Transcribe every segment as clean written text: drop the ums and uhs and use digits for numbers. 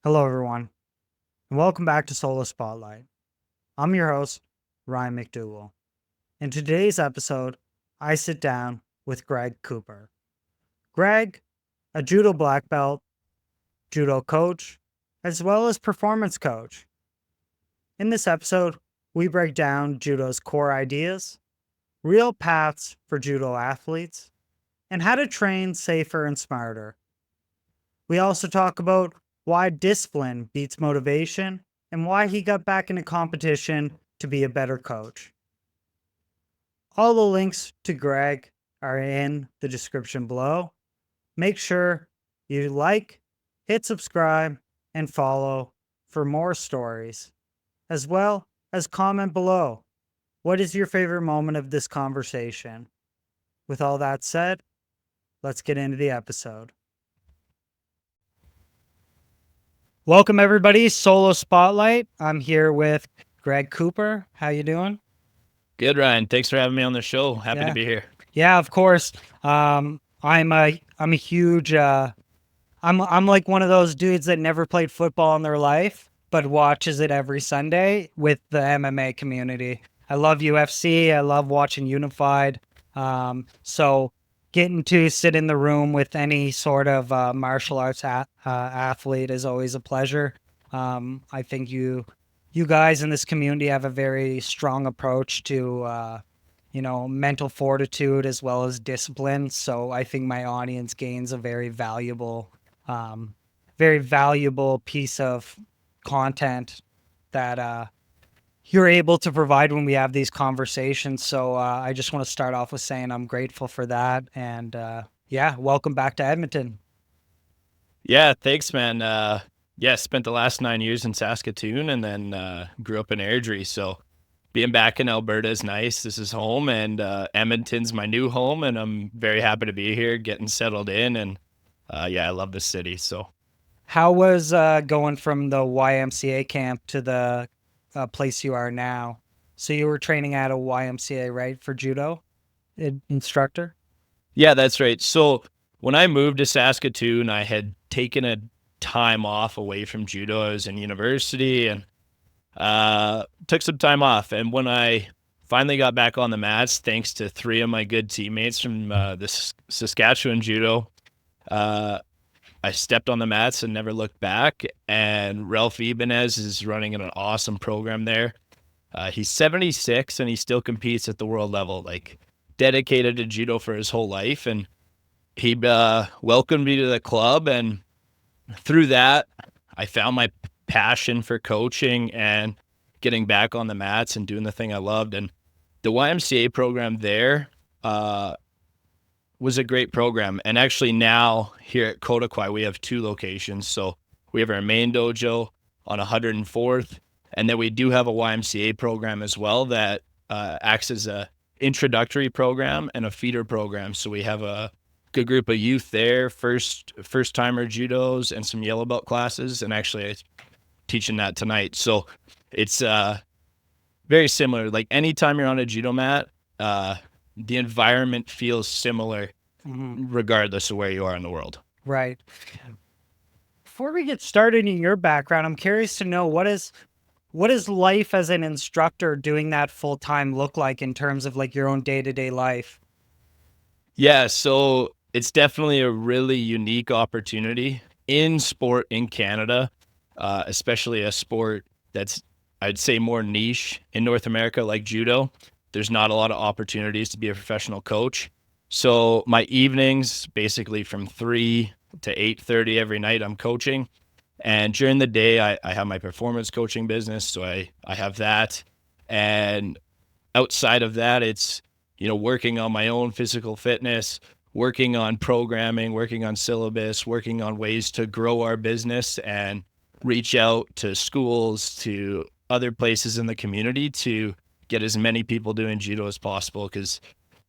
Hello, everyone, and welcome back to Solo Spotlight. I'm your host, Ryan McDougall. In today's episode, I sit down with Greg Cooper. Greg, a judo black belt, judo coach, as well as performance coach. In this episode, we break down judo's core ideas, real paths for judo athletes, and how to train safer and smarter. We also talk about why discipline beats motivation and why he got back into competition to be a better coach. All the links to Greg are in the description below. Make sure you like, hit subscribe, and follow for more stories, as well as comment below. What is your favorite moment of this conversation? With all that said, let's get into the episode. Welcome everybody, Solo Spotlight. I'm here with Greg Cooper. How you doing? Good, Ryan. Thanks for having me on the show. Happy Yeah. to be here. Yeah, of course. I'm a huge I'm like one of those dudes that never played football in their life, but watches it every Sunday with the MMA community. I love UFC. I love watching Unified. So getting to sit in the room with any sort of martial arts athlete is always a pleasure. I think you guys in this community have a very strong approach to mental fortitude as well as discipline. So I think my audience gains a very valuable piece of content that you're able to provide when we have these conversations. So I just want to start off with saying I'm grateful for that. And yeah, welcome back to Edmonton. Yeah, thanks, man. Spent the last 9 years in Saskatoon and then grew up in Airdrie. So being back in Alberta is nice. This is home, and Edmonton's my new home, and I'm very happy to be here, getting settled in. And I love the city. So How was going from the YMCA camp to the place you are now? So you were training at a YMCA, right, for judo instructor? yeah, that's right. So when I moved to Saskatoon, I had taken a time off away from judo. I was in university and took some time off. And when I finally got back on the mats, thanks to three of my good teammates from the Saskatchewan judo, uh, I stepped on the mats and never looked back. And Ralph Ibanez is running an awesome program there. He's 76 and he still competes at the world level, like dedicated to judo for his whole life. And he welcomed me to the club. And through that, I found my passion for coaching and getting back on the mats and doing the thing I loved. And the YMCA program there was a great program. And actually now here at Kodokwai, we have two locations. So we have our main dojo on 104th, and then we do have a YMCA program as well that acts as a introductory program and a feeder program. So we have a good group of youth there, first timer judos and some yellow belt classes, and actually I'm teaching that tonight. So it's very similar. Like anytime you're on a judo mat, the environment feels similar regardless of where you are in the world. Right. Before we get started in your background, I'm curious to know what is life as an instructor doing that full time look like in terms of like your own day-to-day life? Yeah, so it's definitely a really unique opportunity in sport in Canada, especially a sport that's, I'd say, more niche in North America, like judo. There's not a lot of opportunities to be a professional coach. So my evenings, basically from 3 to 8:30 every night, I'm coaching. And during the day, I have my performance coaching business. So I have that. And outside of that, it's, working on my own physical fitness, working on programming, working on syllabus, working on ways to grow our business and reach out to schools, to other places in the community to get as many people doing judo as possible. Because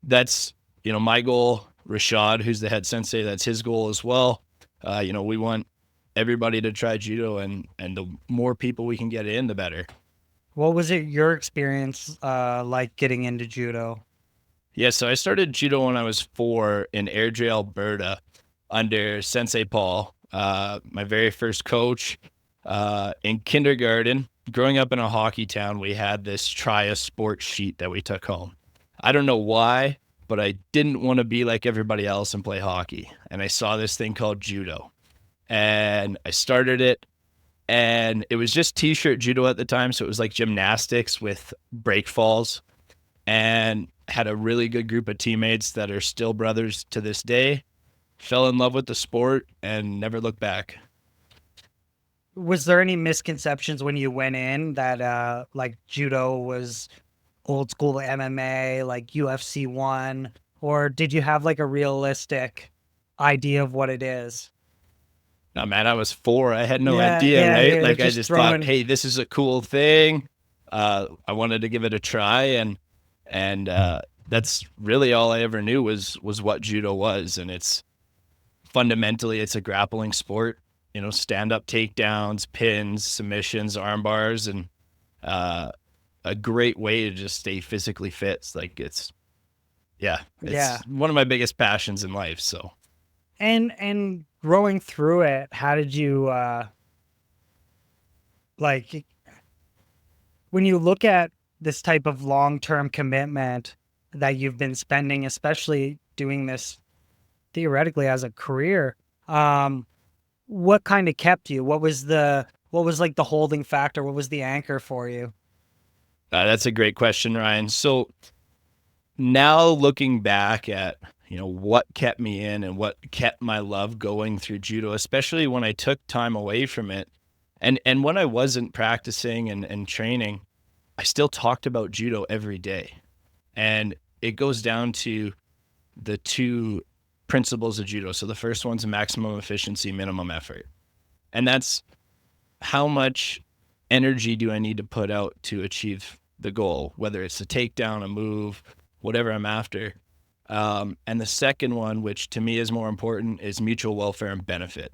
that's, my goal. Rashad, who's the head sensei, that's his goal as well. We want everybody to try judo, and the more people we can get in, the better. What was it your experience like getting into judo? Yeah, so I started judo when I was 4 in Airdrie, Alberta, under Sensei Paul. My very first coach, In kindergarten, growing up in a hockey town, we had this try a sport sheet that we took home. I don't know why, but I didn't want to be like everybody else and play hockey. And I saw this thing called judo, and I started it. And it was just t-shirt judo at the time, so it was like gymnastics with break falls, and had a really good group of teammates that are still brothers to this day. Fell in love with the sport and never looked back. Was there any misconceptions when you went in that like judo was old school MMA, like UFC one, or did you have like a realistic idea of what it is? No, man, I was 4. I had no Yeah, idea, yeah, right? you're Like I just just thought, throwing. hey, this is a cool thing. I wanted to give it a try, and that's really all I ever knew was what judo was. And it's fundamentally it's a grappling sport. You know, stand up takedowns, pins, submissions, arm bars, and uh, a great way to just stay physically fit. It's like Yeah, it's one of my biggest passions in life. So and growing through it, how did you like when you look at this type of long-term commitment that you've been spending, especially doing this theoretically as a career, um, what kind of kept you? What was like the holding factor? What was the anchor for you? that's a great question, Ryan. So now looking back at what kept me in and what kept my love going through judo, especially when I took time away from it, and when I wasn't practicing and training, I still talked about judo every day. And it goes down to the two principles of judo. So the first one's maximum efficiency, minimum effort. And that's how much energy do I need to put out to achieve the goal, whether it's a takedown, a move, whatever I'm after. And the second one, which to me is more important, is mutual welfare and benefit.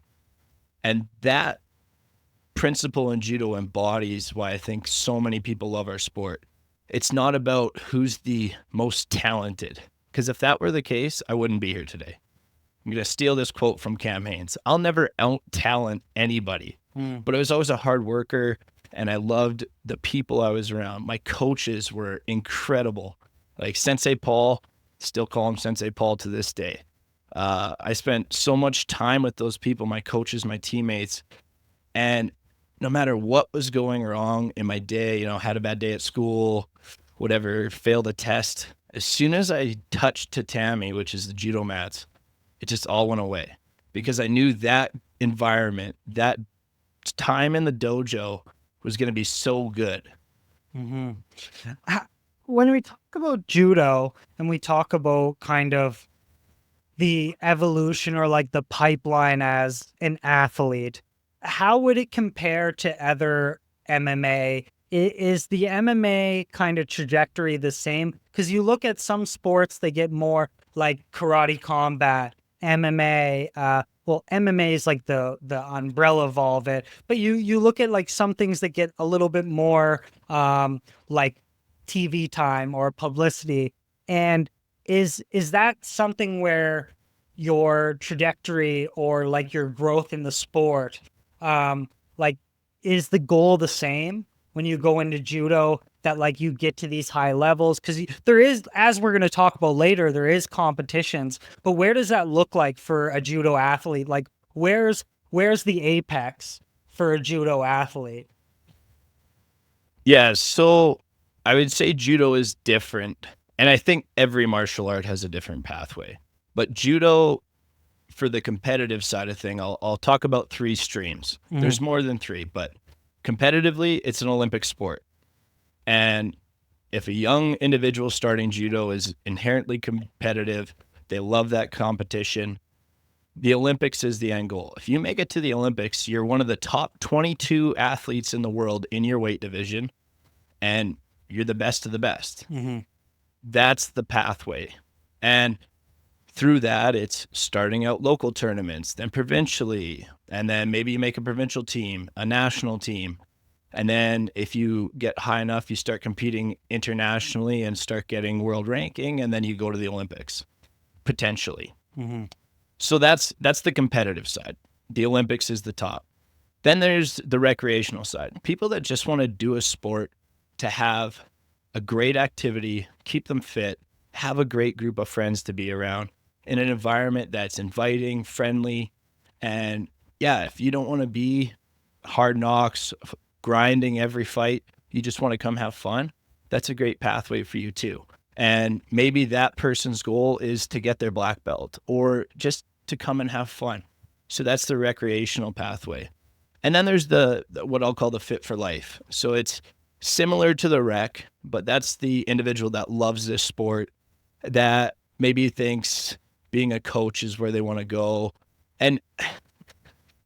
And that principle in judo embodies why I think so many people love our sport. It's not about who's the most talented, because if that were the case, I wouldn't be here today. I'm going to steal this quote from Cam Hanes. I'll never out talent anybody, Mm. but I was always a hard worker, and I loved the people I was around. My coaches were incredible. Like Sensei Paul, still call him Sensei Paul to this day. I spent so much time with those people, my coaches, my teammates, and no matter what was going wrong in my day, had a bad day at school, whatever, failed a test, as soon as I touched tatami, which is the judo mats, it just all went away because I knew that environment, that time in the dojo was going to be so good. Hmm. When we talk about judo and we talk about kind of the evolution or like the pipeline as an athlete, how would it compare to other MMA? Is the MMA kind of trajectory the same? Because you look at some sports, they get more like karate combat, MMA. Well, MMA is like the umbrella of all of it, but you look at like some things that get a little bit more like TV time or publicity, and is that something where your trajectory or like your growth in the sport, like is the goal the same when you go into judo, that like you get to these high levels? Because there is, as we're going to talk about later, there is competitions, but where does that look like for a judo athlete? Like where's the apex for a judo athlete? Yeah, so I would say judo is different. And I think every martial art has a different pathway. But judo, for the competitive side of thing, I'll talk about 3 streams. Mhm. There's more than 3, but competitively, it's an Olympic sport. And if a young individual starting judo is inherently competitive, they love that competition, the Olympics is the end goal. If you make it to the Olympics, you're one of the top 22 athletes in the world in your weight division, and you're the best of the best. Mm-hmm. That's the pathway. And through that, it's starting out local tournaments, then provincially, and then maybe you make a provincial team, a national team. And then if you get high enough, you start competing internationally and start getting world ranking, and then you go to the Olympics, potentially. Mm-hmm. So that's the competitive side. The Olympics is the top. Then there's the recreational side. People that just want to do a sport to have a great activity, keep them fit, have a great group of friends to be around in an environment that's inviting, friendly. And yeah, if you don't want to be hard knocks, grinding every fight, you just want to come have fun, that's a great pathway for you too. And maybe that person's goal is to get their black belt or just to come and have fun. So that's the recreational pathway. And then there's the what I'll call the fit for life. So it's similar to the rec, but that's the individual that loves this sport, that maybe thinks being a coach is where they want to go. And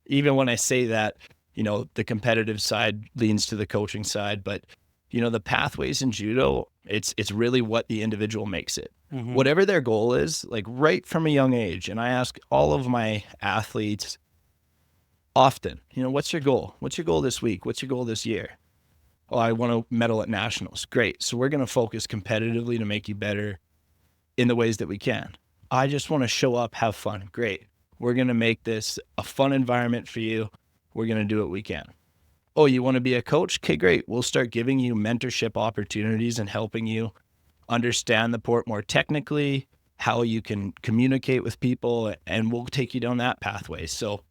even when I say that, the competitive side leans to the coaching side, but the pathways in judo, it's really what the individual makes it. Mm-hmm. Whatever their goal is, like right from a young age. And I ask all of my athletes often, what's your goal? What's your goal this week? What's your goal this year? Oh, I want to medal at nationals. Great. So we're going to focus competitively to make you better in the ways that we can. I just want to show up, have fun. Great. We're going to make this a fun environment for you. We're going to do what we can. Oh, you want to be a coach? Okay, great. We'll start giving you mentorship opportunities and helping you understand the sport more technically, how you can communicate with people, and we'll take you down that pathway. So,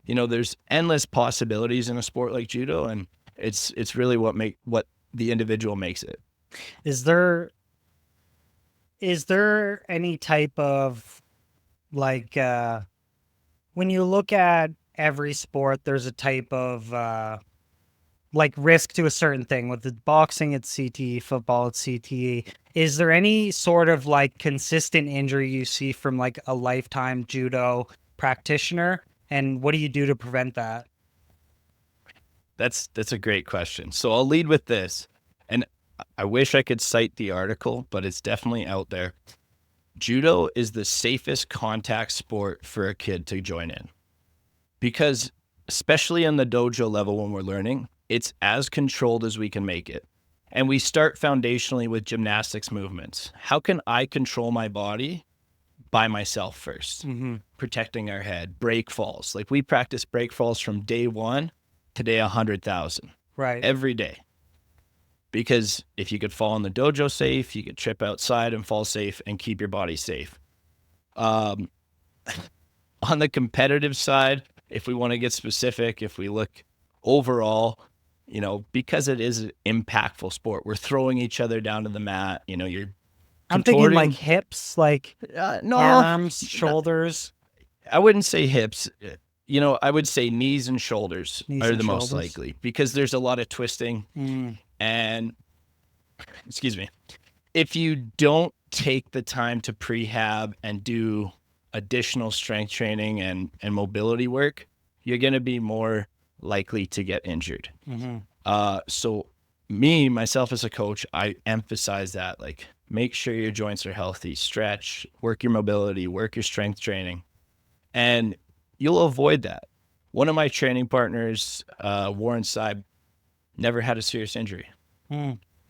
there's endless possibilities in a sport like judo, and it's really what the individual makes it. Is there any type of like when you look at every sport, there's a type of like risk to a certain thing? With the boxing, it's CTE, football, it's CTE. Is there any sort of like consistent injury you see from like a lifetime judo practitioner? And what do you do to prevent that? That's a great question. So I'll lead with this. And I wish I could cite the article, but it's definitely out there. Judo is the safest contact sport for a kid to join in. Because especially on the dojo level when we're learning, it's as controlled as we can make it. And we start foundationally with gymnastics movements. How can I control my body by myself first? Mm-hmm. Protecting our head, break falls. Like we practice break falls from day 1 to day 100,000. Right. Every day. Because if you could fall in the dojo safe, you could trip outside and fall safe and keep your body safe. On the competitive side, if we want to get specific, if we look overall, because it is an impactful sport, we're throwing each other down to the mat. You're I'm thinking like hips, like arms, shoulders. I wouldn't say hips. I would say knees and shoulders are the most likely, because there's a lot of twisting. And excuse me, if you don't take the time to prehab and do additional strength training and mobility work, you're going to be more likely to get injured. So myself as a coach, I emphasize that, like, make sure your joints are healthy, stretch, work your mobility, work your strength training, and you'll avoid that. One of my training partners, Warren Seib, never had a serious injury.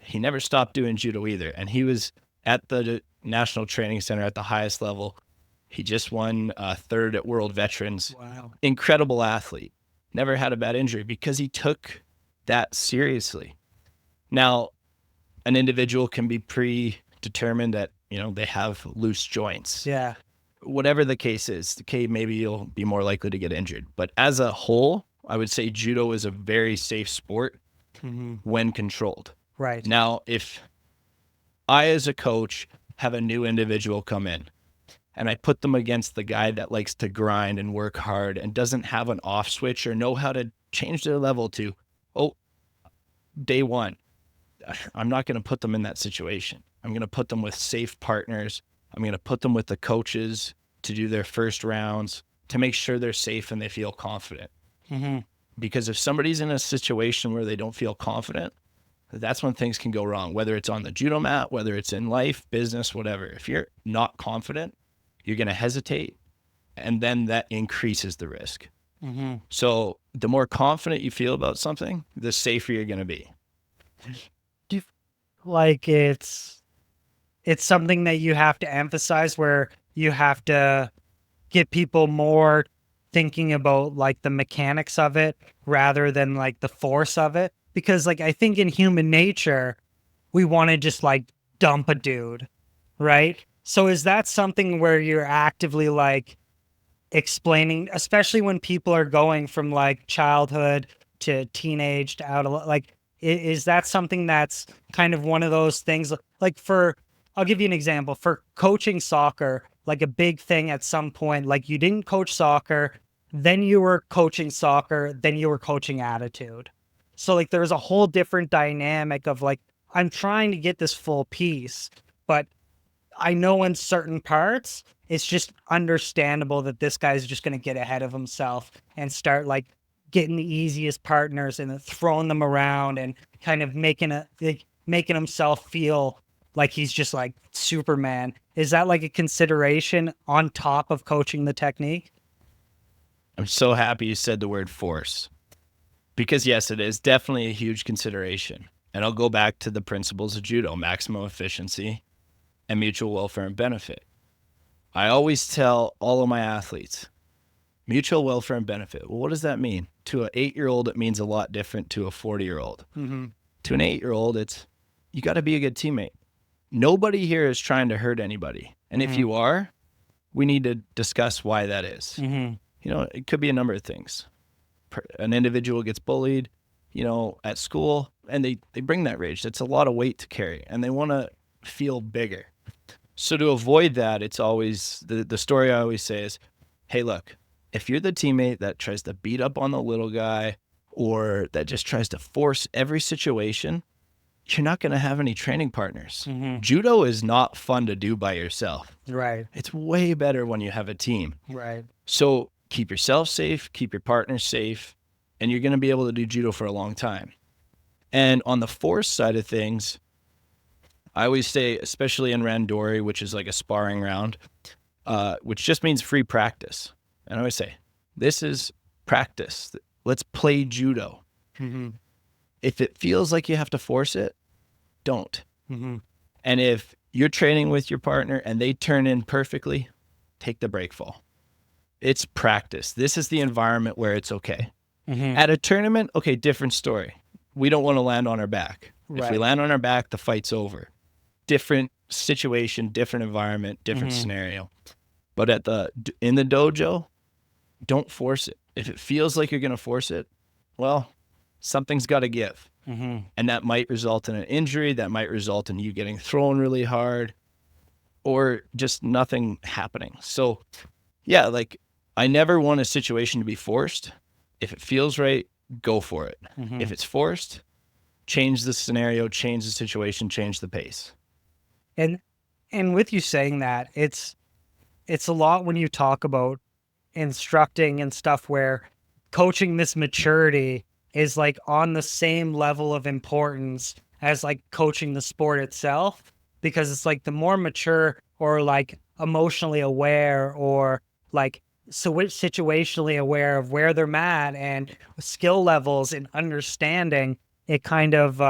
He never stopped doing judo either. And he was at the National Training Center at the highest level. He just won third at World Veterans. Wow. Incredible athlete. Never had a bad injury because he took that seriously. Now, an individual can be predetermined that, they have loose joints. Yeah. Whatever the case is, maybe you'll be more likely to get injured. But as a whole, I would say judo is a very safe sport when controlled. Right. Now, if I, as a coach, have a new individual come in and I put them against the guy that likes to grind and work hard and doesn't have an off switch or know how to change their level to, day 1, I'm not going to put them in that situation. I'm going to put them with safe partners. I'm going to put them with the coaches to do their first rounds to make sure they're safe and they feel confident. Because if somebody's in a situation where they don't feel confident, that's when things can go wrong, whether it's on the judo mat, whether it's in life, business, whatever. If you're not confident, you're going to hesitate, and then that increases the risk. So the more confident you feel about something, the safer you're going to be. Do you, like it's something that you have to emphasize, where you have to get people more thinking about like the mechanics of it rather than like the force of it. Because like I think in human nature, we want to just like dump a dude, right? So is that something where you're actively like explaining, especially when people are going from like childhood to teenage to like, is that something that's kind of one of those things like I'll give you an example for coaching soccer, like a big thing at some point, like you didn't coach soccer, then you were coaching soccer, then you were coaching attitude. So like there's a whole different dynamic of like, I'm trying to get this full piece, but I know in certain parts, it's just understandable that this guy's just going to get ahead of himself and start like getting the easiest partners and then throwing them around and kind of making himself feel like he's just like Superman. Is that like a consideration on top of coaching the technique? I'm so happy you said the word force, because yes, it is definitely a huge consideration. And I'll go back to the principles of judo: maximum efficiency and mutual welfare and benefit. I always tell all of my athletes, mutual welfare and benefit. Well, what does that mean? To an 8-year-old, it means a lot different to a 40-year-old. Mm-hmm. To an 8-year-old, it's you got to be a good teammate. Nobody here is trying to hurt anybody. And if you are, we need to discuss why that is. Mm-hmm. You know, it could be a number of things. An individual gets bullied, you know, at school, and they bring that rage. That's a lot of weight to carry, and they want to feel bigger. So to avoid that, it's always the story I always say is, hey, look, if you're the teammate that tries to beat up on the little guy or that just tries to force every situation, you're not going to have any training partners. Mm-hmm. Judo is not fun to do by yourself. Right. It's way better when you have a team. Right. So keep yourself safe, keep your partners safe, and you're going to be able to do judo for a long time. And on the force side of things, I always say, especially in randori, which is like a sparring round, which just means free practice. And I always say, this is practice. Let's play judo. Mm-hmm. If it feels like you have to force it, don't. Mm-hmm. And if you're training with your partner and they turn in perfectly, take the break fall. It's practice. This is the environment where it's okay. Mm-hmm. At a tournament, okay, different story. We don't want to land on our back. Right. If we land on our back, the fight's over. Different situation, different environment, different scenario. But in the dojo, don't force it. If it feels like you're going to force it, well, something's got to give. Mm-hmm. And that might result in an injury. That might result in you getting thrown really hard or just nothing happening. So yeah, like I never want a situation to be forced. If it feels right, go for it. Mm-hmm. If it's forced, change the scenario, change the situation, change the pace. And with you saying that, it's a lot when you talk about instructing and stuff where coaching this maturity is like on the same level of importance as like coaching the sport itself, because it's like the more mature or like emotionally aware or like situationally aware of where they're at and skill levels and understanding, it kind of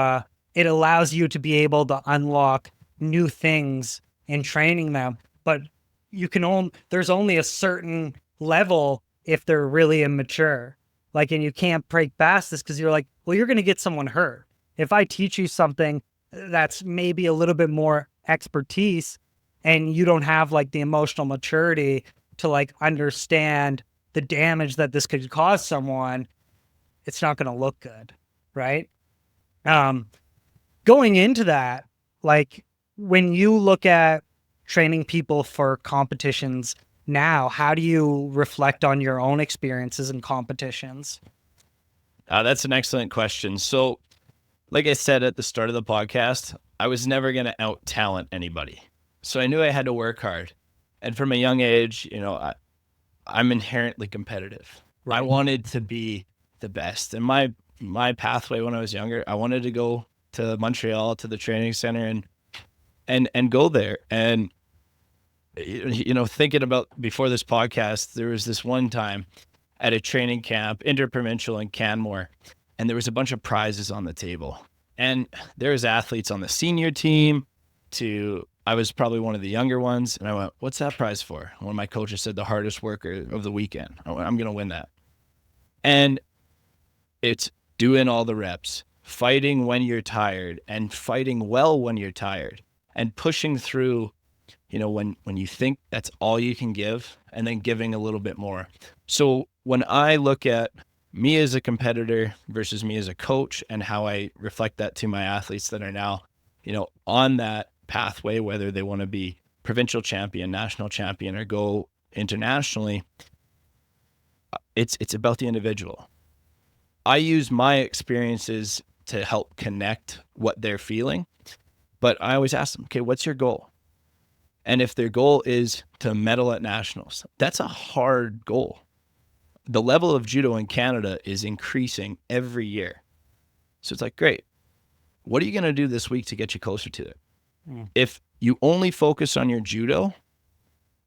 it allows you to be able to unlock new things in training them. But you can there's only a certain level if they're really immature. Like, and you can't break past this because you're like, well, you're going to get someone hurt. If I teach you something that's maybe a little bit more expertise and you don't have like the emotional maturity to like understand the damage that this could cause someone, it's not going to look good. Right. Going into that, like when you look at training people for competitions now, how do you reflect on your own experiences in competitions? That's an excellent question. So, like I said at the start of the podcast, I was never going to out talent anybody. So I knew I had to work hard. And from a young age, you know, I'm inherently competitive. Right. I wanted to be the best. And my pathway when I was younger, I wanted to go to Montreal, to the training center and go there. And you know, thinking about before this podcast, there was this one time at a training camp, interprovincial in Canmore, and there was a bunch of prizes on the table. And there was athletes on the senior team to I was probably one of the younger ones, and I went, "What's that prize for?" One of my coaches said, "The hardest worker of the weekend." I went, "I'm going to win that." And it's doing all the reps, fighting when you're tired, and fighting well when you're tired, and pushing through, when you think that's all you can give, and then giving a little bit more. So when I look at me as a competitor versus me as a coach, and how I reflect that to my athletes that are now, on that pathway, whether they want to be provincial champion, national champion, or go internationally, it's about the individual. I use my experiences to help connect what they're feeling, but I always ask them, okay, what's your goal? And if their goal is to medal at nationals, that's a hard goal. The level of judo in Canada is increasing every year. So it's like, great. What are you going to do this week to get you closer to it? If you only focus on your judo,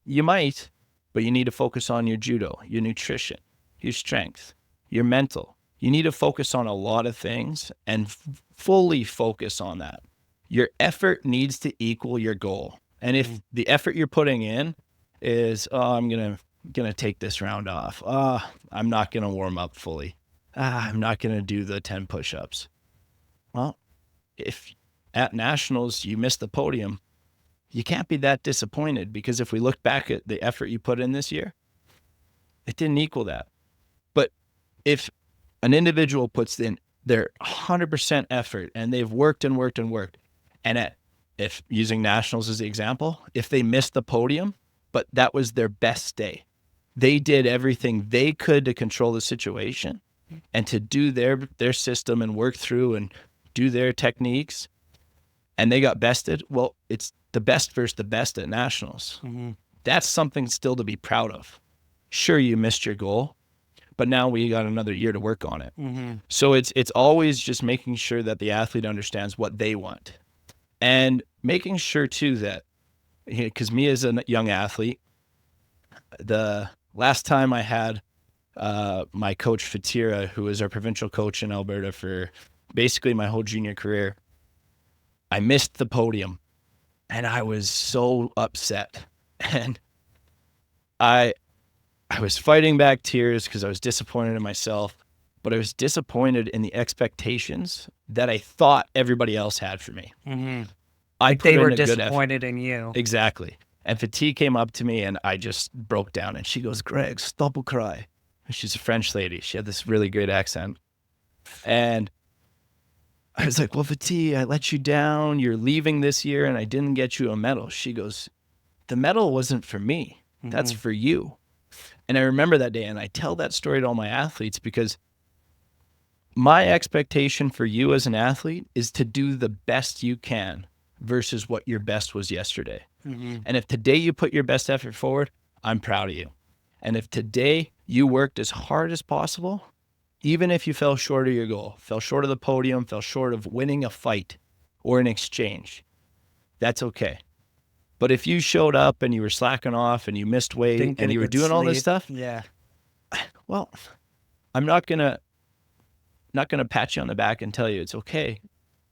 you might, but you need to focus on your judo, your nutrition, your strength, your mental. You need to focus on a lot of things and fully focus on that. Your effort needs to equal your goal. And if the effort you're putting in is, I'm gonna take this round off. I'm not gonna warm up fully. I'm not gonna do the 10 push-ups. Well, if at nationals you miss the podium, you can't be that disappointed, because if we look back at the effort you put in this year, it didn't equal that. But if an individual puts in their 100% effort and they've worked and worked and worked, and if using nationals as the example, if they missed the podium, but that was their best day, they did everything they could to control the situation and to do their system and work through and do their techniques, and they got bested. Well, it's the best versus the best at nationals. That's something still to be proud of. Sure, you missed your goal, but now we got another year to work on it. So it's always just making sure that the athlete understands what they want, and making sure too that, because me as a young athlete, the last time I had my coach Fatira, who was our provincial coach in Alberta for basically my whole junior career, I missed the podium and I was so upset, and I was fighting back tears because I was disappointed in myself, but I was disappointed in the expectations that I thought everybody else had for me. They were disappointed in you. Exactly. And Fatigue came up to me and I just broke down, and she goes, "Greg, stop and cry." She's a French lady. She had this really great accent. And I was like, "Well, Fatigue, I let you down. You're leaving this year and I didn't get you a medal." She goes, "The medal wasn't for me. That's for you." And I remember that day, and I tell that story to all my athletes because my expectation for you as an athlete is to do the best you can versus what your best was yesterday. And if today you put your best effort forward, I'm proud of you. And if today you worked as hard as possible, even if you fell short of your goal, fell short of the podium, fell short of winning a fight or an exchange, that's okay. But if you showed up and you were slacking off and you missed weight and you were doing all this stuff, well, I'm not gonna pat you on the back and tell you it's okay.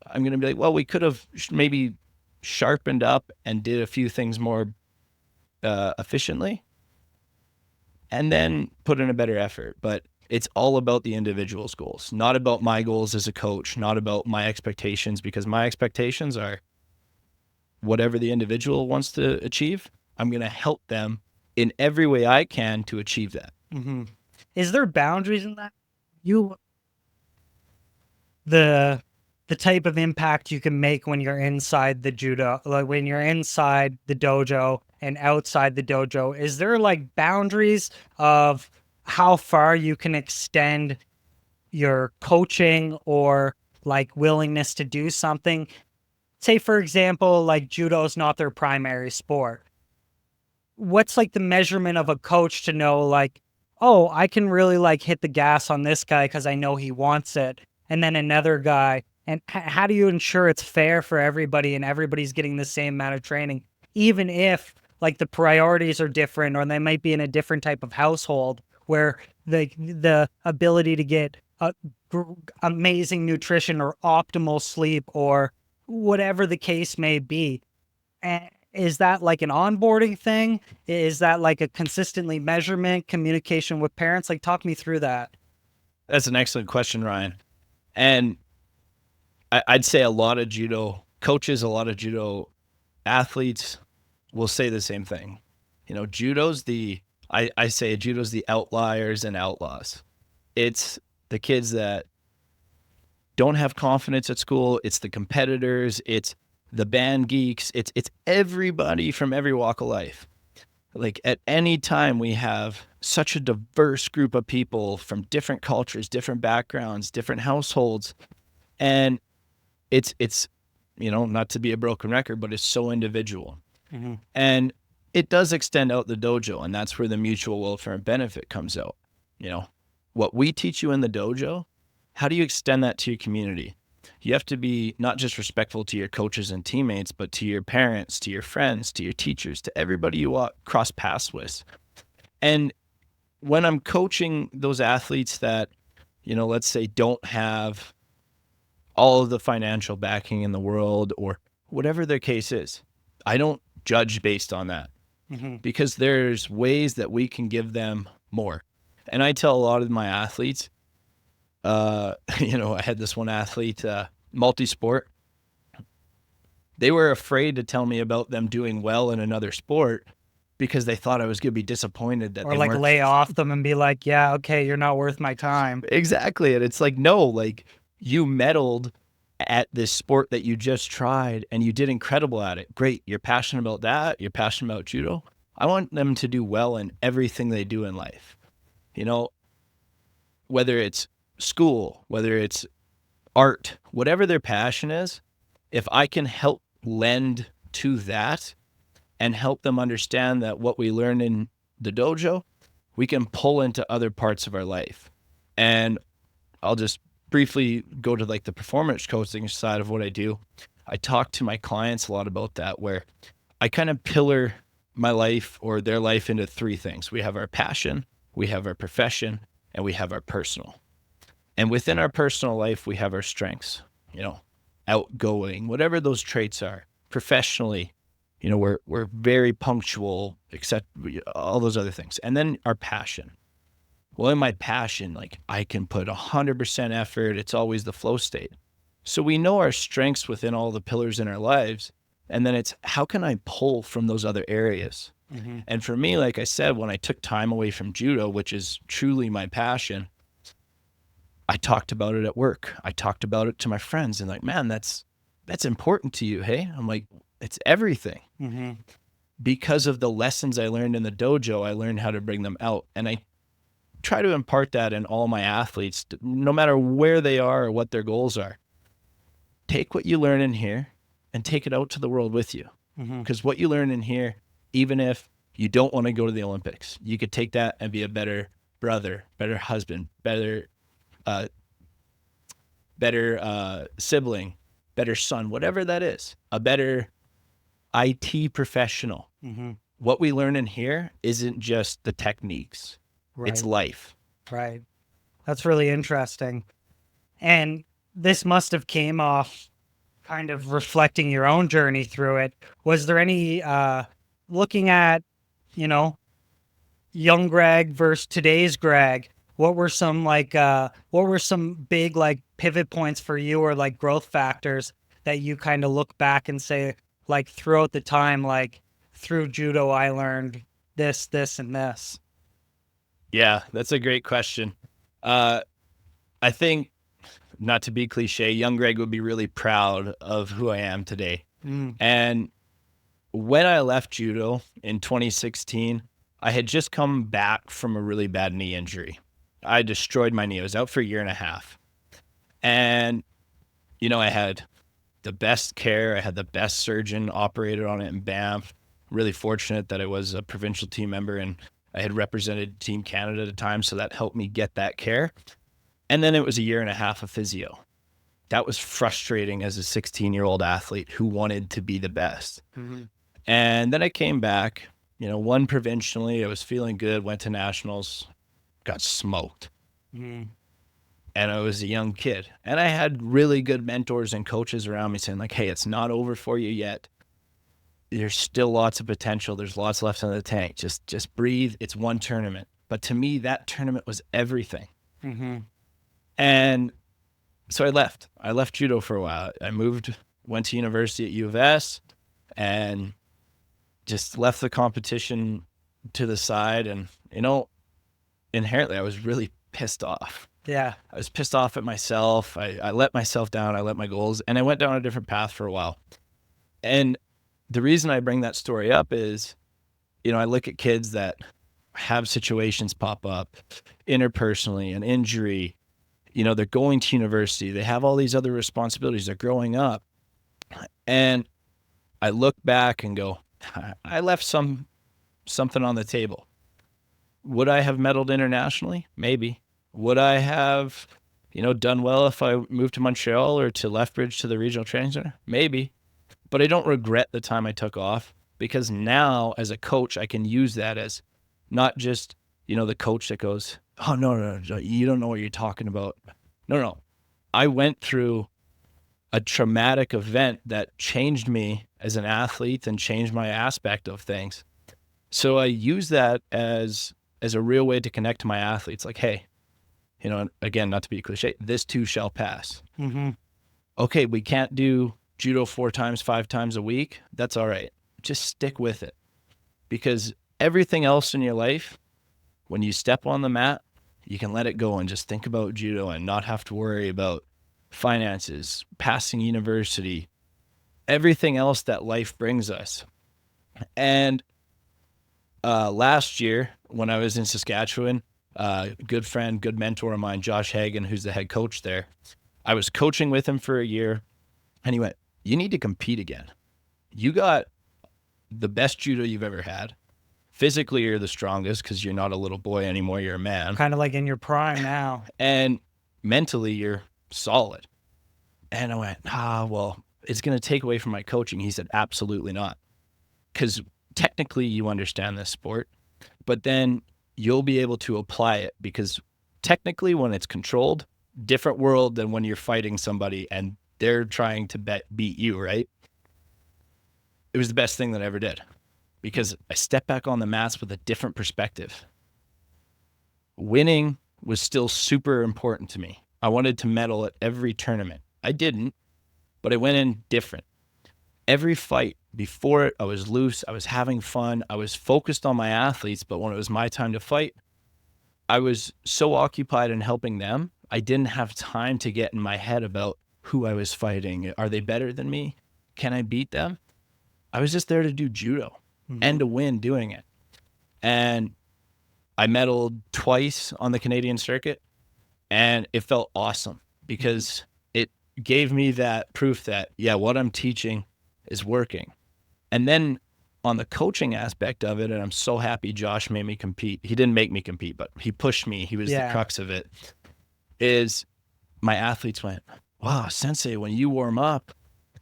I'm gonna be like, well, we could have maybe sharpened up and did a few things more efficiently, and then put in a better effort. But it's all about the individual's goals, not about my goals as a coach, not about my expectations, because my expectations are whatever the individual wants to achieve. I'm going to help them in every way I can to achieve that. Is there boundaries in that? The type of impact you can make when you're inside the judo, like when you're inside the dojo and outside the dojo, is there like boundaries of how far you can extend your coaching or like willingness to do something? Say, for example, like judo is not their primary sport. What's like the measurement of a coach to know like, oh, I can really like hit the gas on this guy because I know he wants it, and then another guy? And how do you ensure it's fair for everybody and everybody's getting the same amount of training, even if like the priorities are different, or they might be in a different type of household where the ability to get amazing nutrition or optimal sleep or whatever the case may be, and Is that like an onboarding thing? Is that like a consistently measurement, communication with parents? Like, talk me through that. That's an excellent question, Ryan. And I'd say a lot of judo coaches, a lot of judo athletes will say the same thing. I say judo's the outliers and outlaws. It's the kids that don't have confidence at school. It's the competitors. It's the band geeks. It's everybody from every walk of life. Like at any time we have such a diverse group of people from different cultures, different backgrounds, different households. And it's not to be a broken record, but it's so individual. Mm-hmm. And it does extend out the dojo, and that's where the mutual welfare and benefit comes out. What we teach you in the dojo, how do you extend that to your community? You have to be not just respectful to your coaches and teammates, but to your parents, to your friends, to your teachers, to everybody you cross paths with. And when I'm coaching those athletes that, let's say don't have all of the financial backing in the world or whatever their case is, I don't judge based on that. Mm-hmm. Because there's ways that we can give them more. And I tell a lot of my athletes, I had this one athlete, multi-sport. They were afraid to tell me about them doing well in another sport because they thought I was going to be disappointed that Or they like weren't. lay off them and be like, yeah, okay, you're not worth my time. Exactly. And it's like, no, like you meddled at this sport that you just tried and you did incredible at it. Great. You're passionate about that. You're passionate about judo. I want them to do well in everything they do in life. Whether it's school, whether it's art, whatever their passion is, if I can help lend to that and help them understand that what we learn in the dojo, we can pull into other parts of our life. And I'll just briefly go to like the performance coaching side of what I do. I talk to my clients a lot about that, where I kind of pillar my life or their life into three things. We have our passion, we have our profession, and we have our personal. And within our personal life, we have our strengths, outgoing, whatever those traits are. Professionally, we're very punctual, except all those other things. And then our passion. Well, in my passion, like I can put 100% effort. It's always the flow state. So we know our strengths within all the pillars in our lives. And then it's how can I pull from those other areas? Mm-hmm. And for me, like I said, when I took time away from judo, which is truly my passion, I talked about it at work. I talked about it to my friends and like, man, that's important to you. Hey, I'm like, it's everything. Mm-hmm. Because of the lessons I learned in the dojo, I learned how to bring them out. And I try to impart that in all my athletes, no matter where they are or what their goals are. Take what you learn in here and take it out to the world with you. Because what you learn in here, even if you don't want to go to the Olympics, you could take that and be a better brother, better husband, better sibling, better son, whatever that is, a better IT professional. Mm-hmm. What we learn in here isn't just the techniques. Right. It's life. Right. That's really interesting. And this must have came off kind of reflecting your own journey through it. Was there any, looking at, young Greg versus today's Greg, what were some big like pivot points for you or like growth factors that you kind of look back and say, like throughout the time, like through judo, I learned this, and this? Yeah, that's a great question. I think, not to be cliche, young Greg would be really proud of who I am today. And when I left judo in 2016, I had just come back from a really bad knee injury. I destroyed my knee. I was out for a year and a half. And, I had the best care. I had the best surgeon operated on it in Banff. Really fortunate that I was a provincial team member and I had represented Team Canada at the time, so that helped me get that care. And then it was a year and a half of physio. That was frustrating as a 16-year-old athlete who wanted to be the best. Mm-hmm. And then I came back, won provincially. I was feeling good, went to nationals, got smoked. Mm-hmm. And I was a young kid. And I had really good mentors and coaches around me saying like, hey, it's not over for you yet. there's still lots of potential. There's lots left in the tank. Just breathe. It's one tournament. But to me, that tournament was everything. Mm-hmm. And so I left judo for a while. I went to university at U of S and just left the competition to the side. And, inherently I was really pissed off. Yeah. I was pissed off at myself. I let myself down. I let my goals, and I went down a different path for a while. And the reason I bring that story up is, I look at kids that have situations pop up interpersonally, an injury, they're going to university. They have all these other responsibilities. They're growing up. And I look back and go, I left something on the table. Would I have medaled internationally? Maybe. Would I have, done well if I moved to Montreal or to Lethbridge to the regional training center? Maybe. But I don't regret the time I took off, because now as a coach, I can use that as not just, the coach that goes, oh, no, you don't know what you're talking about. No. I went through a traumatic event that changed me as an athlete and changed my aspect of things. So I use that as a real way to connect to my athletes. Like, hey, again, not to be cliche, this too shall pass. Mm-hmm. Okay, we can't do judo 4 times, 5 times a week. That's all right. Just stick with it. Because everything else in your life, when you step on the mat, you can let it go and just think about judo and not have to worry about finances, passing university, everything else that life brings us. And last year, when I was in Saskatchewan, good friend, good mentor of mine, Josh Hagan, who's the head coach there, I was coaching with him for a year, and he went, you need to compete again. You got the best judo you've ever had. Physically, you're the strongest because you're not a little boy anymore. You're a man. Kind of like in your prime now. And mentally, you're solid. And I went, well, it's going to take away from my coaching. He said, absolutely not. Because technically, you understand this sport, but then you'll be able to apply it, because technically, when it's controlled, different world than when you're fighting somebody and they're trying to beat you, right? It was the best thing that I ever did, because I stepped back on the mats with a different perspective. Winning was still super important to me. I wanted to medal at every tournament. I didn't, but I went in different. Every fight before it, I was loose. I was having fun. I was focused on my athletes, but when it was my time to fight, I was so occupied in helping them, I didn't have time to get in my head about who I was fighting. Are they better than me? Can I beat them? I was just there to do judo and to win doing it. And I medaled twice on the Canadian circuit, and it felt awesome, because it gave me that proof that, what I'm teaching is working. And then on the coaching aspect of it, and I'm so happy Josh made me compete. He didn't make me compete, but he pushed me. He was the crux of it. Is my athletes went, wow, Sensei, when you warm up,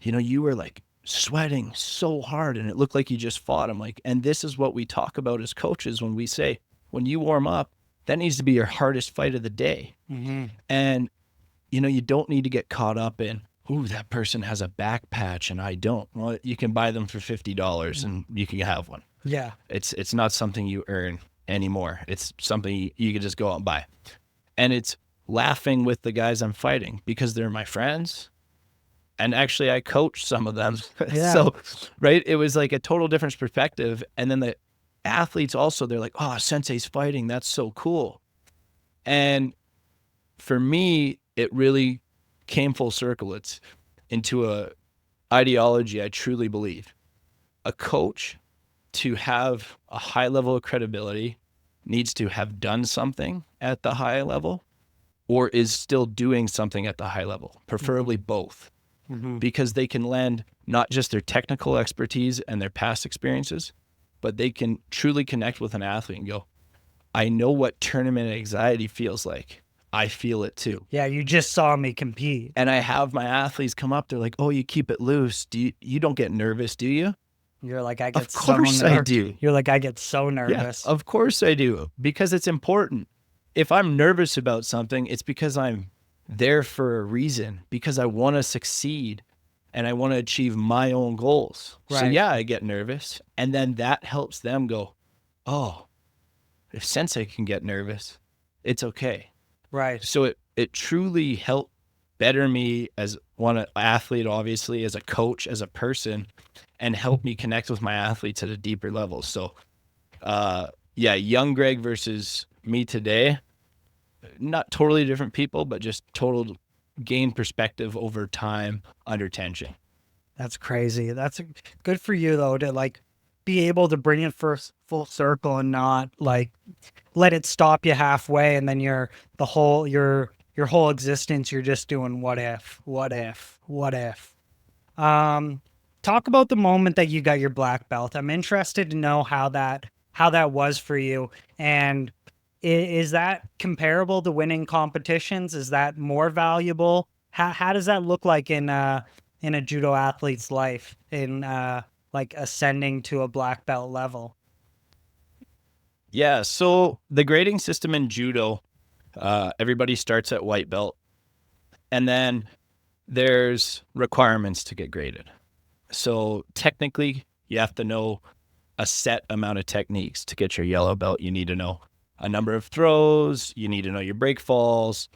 you were like sweating so hard and it looked like you just fought. I'm like, and this is what we talk about as coaches when we say, when you warm up, that needs to be your hardest fight of the day. Mm-hmm. And, you don't need to get caught up in, ooh, that person has a back patch and I don't. Well, you can buy them for $50 and you can have one. Yeah. It's not something you earn anymore. It's something you can just go out and buy. And it's laughing with the guys I'm fighting because they're my friends. And actually I coach some of them. Yeah. So, right. It was like a total different perspective. And then the athletes also, they're like, oh, Sensei's fighting. That's so cool. And for me, it really came full circle. It's into a ideology I truly believe. A coach, to have a high level of credibility, needs to have done something at the high level or is still doing something at the high level, preferably both, because they can lend not just their technical expertise and their past experiences, but they can truly connect with an athlete and go, I know what tournament anxiety feels like. I feel it too. Yeah, you just saw me compete. And I have my athletes come up, they're like, oh, you keep it loose. You don't get nervous, do you? You're like, I get Of course I do. You're like, I get so nervous. Yeah, of course I do, because it's important. If I'm nervous about something, it's because I'm there for a reason, because I want to succeed. and I want to achieve my own goals. So Right. yeah, I get nervous, and then that helps them go, oh, if sensei can get nervous, it's okay. Right. So it truly helped better me as one athlete, obviously, as a coach, as a person, and help me connect with my athletes at a deeper level. So yeah, young Greg versus me today, not totally different people, but just total gain perspective over time under tension. That's crazy. That's good for you though, to like be able to bring it full circle and not like let it stop you halfway, and then your whole existence you're just doing what if. Talk about the moment that you got your black belt. I'm interested to know how that was for you, and is that comparable to winning competitions? Is that more valuable? How does that look like in a judo athlete's life, in like ascending to a black belt level? Yeah, so the grading system in judo, everybody starts at white belt, and then there's requirements to get graded. So technically, you have to know a set amount of techniques to get your yellow belt. You need to know a number of throws, you need to know your break falls,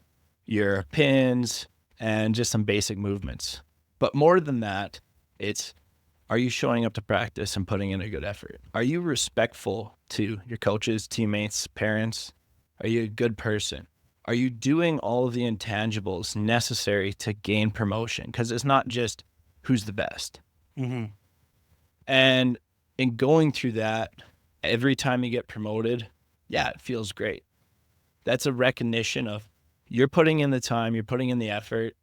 your pins, and just some basic movements. But more than that, it's, are you showing up to practice and putting in a good effort? Are you respectful to your coaches, teammates, parents? Are you a good person? Are you doing all of the intangibles necessary to gain promotion? Because it's not just who's the best. Mm-hmm. And in going through that, every time you get promoted, yeah, it feels great. That's a recognition of you're putting in the time, you're putting in the effort,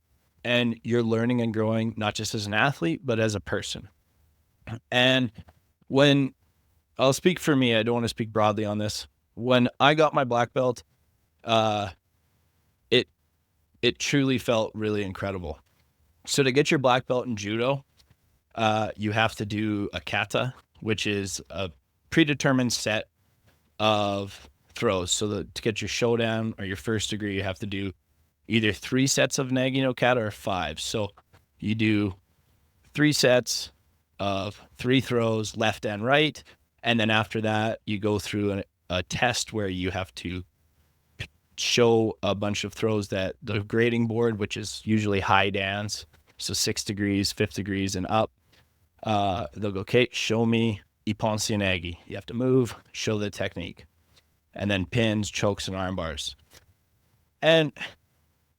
and you're learning and growing, not just as an athlete, but as a person. And when I'll speak for me, I don't want to speak broadly on this. When I got my black belt, it truly felt really incredible. So to get your black belt in judo, you have to do a kata, which is a predetermined set of throws. So to get your showdown or your first degree, you have to do either 3 sets of nagi no kata or 5. So you do 3 sets of 3 throws, left and right. And then after that, you go through a test where you have to show a bunch of throws that the grading board, which is usually high dans, so 6 degrees, 5 degrees and up, they'll go, okay, show me ippon nagi. You have to move, show the technique. And then pins, chokes, and arm bars. And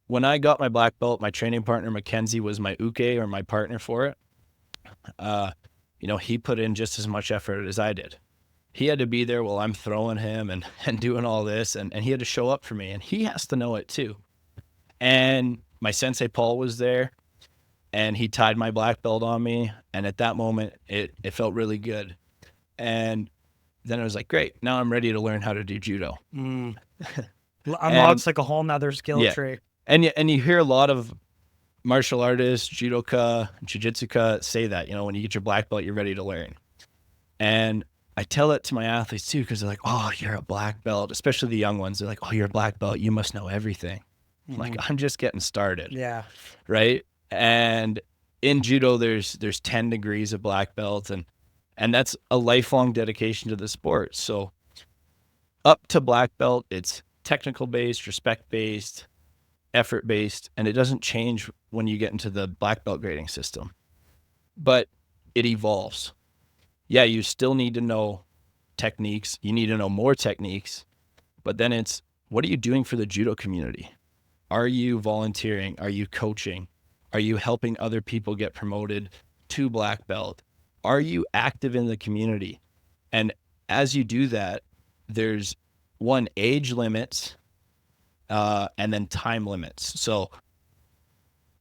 when I got my black belt, my training partner, Mackenzie, was my uke or my partner for it. He put in just as much effort as I did. He had to be there while I'm throwing him and doing all this, and he had to show up for me, and he has to know it too. And my sensei Paul was there, and he tied my black belt on me, and at that moment, it felt really good. And then I was like, great, now I'm ready to learn how to do judo. Unlocks like a whole nother skill tree. And you hear a lot of martial artists, judoka, jiu-jitsuka say that, when you get your black belt, you're ready to learn. And I tell it to my athletes too, because they're like, oh, you're a black belt, especially the young ones. They're like, oh, you're a black belt, you must know everything. I'm like, I'm just getting started. Yeah. Right. And in judo, there's 10 degrees of black belt, and that's a lifelong dedication to the sport. So up to black belt, it's technical based, respect based, effort based, and it doesn't change when you get into the black belt grading system, but it evolves. Yeah, you still need to know techniques. You need to know more techniques, but then it's, what are you doing for the judo community? Are you volunteering? Are you coaching? Are you helping other people get promoted to black belt? Are you active in the community? And as you do that, there's age limits, and then time limits. So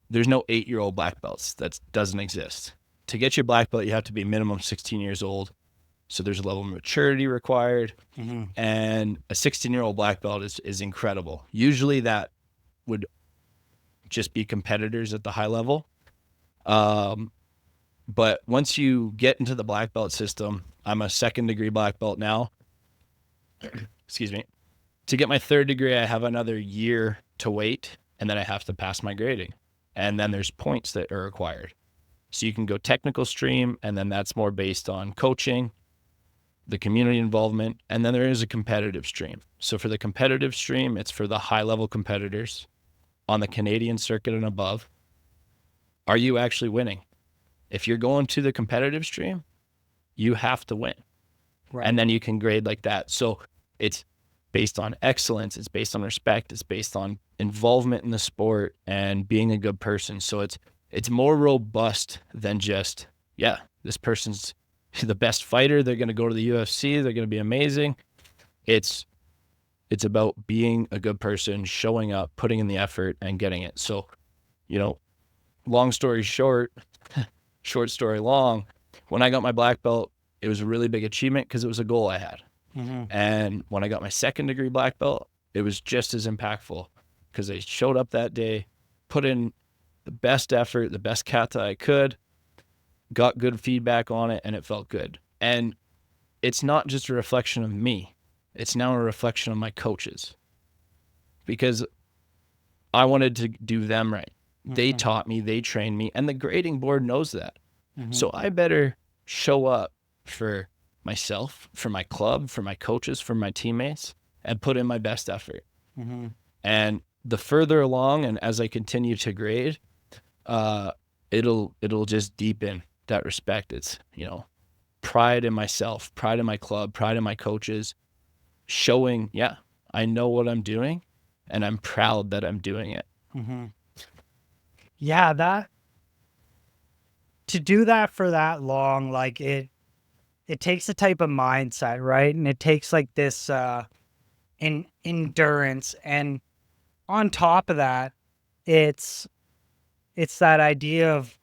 there's no 8-year-old black belts. That doesn't exist. To get your black belt, you have to be minimum 16 years old. So there's a level of maturity required. And a 16-year-old black belt is incredible. Usually that would just be competitors at the high level. But once you get into the black belt system, I'm a 2nd degree black belt now. Excuse me. To get my 3rd degree, I have another year to wait, and then I have to pass my grading. And then there's points that are required. So you can go technical stream, and then that's more based on coaching, the community involvement, and then there is a competitive stream. So for the competitive stream, it's for the high-level competitors on the Canadian circuit and above. Are you actually winning? If you're going to the competitive stream, you have to win. Right. And then you can grade like that. So it's based on excellence, it's based on respect, it's based on involvement in the sport and being a good person. So it's more robust than just, yeah, this person's the best fighter, they're going to go to the UFC, they're going to be amazing. It's about being a good person, showing up, putting in the effort, and getting it. So, long story short, short story long, when I got my black belt, it was a really big achievement because it was a goal I had. Mm-hmm. And when I got my second degree black belt, it was just as impactful because I showed up that day, put in the best effort, the best kata I could, got good feedback on it, and it felt good. And it's not just a reflection of me. It's now a reflection of my coaches because I wanted to do them right. Mm-hmm. They taught me, they trained me, and the grading board knows that. Mm-hmm. So I better show up for myself, for my club, for my coaches, for my teammates, and put in my best effort. Mm-hmm. And the further along, and as I continue to grade, it'll just deepen that respect. It's, pride in myself, pride in my club, pride in my coaches, showing, yeah, I know what I'm doing, and I'm proud that I'm doing it. Mm-hmm. Yeah, to do that for that long, like it takes a type of mindset, right? And it takes like this endurance, and on top of that, it's that idea of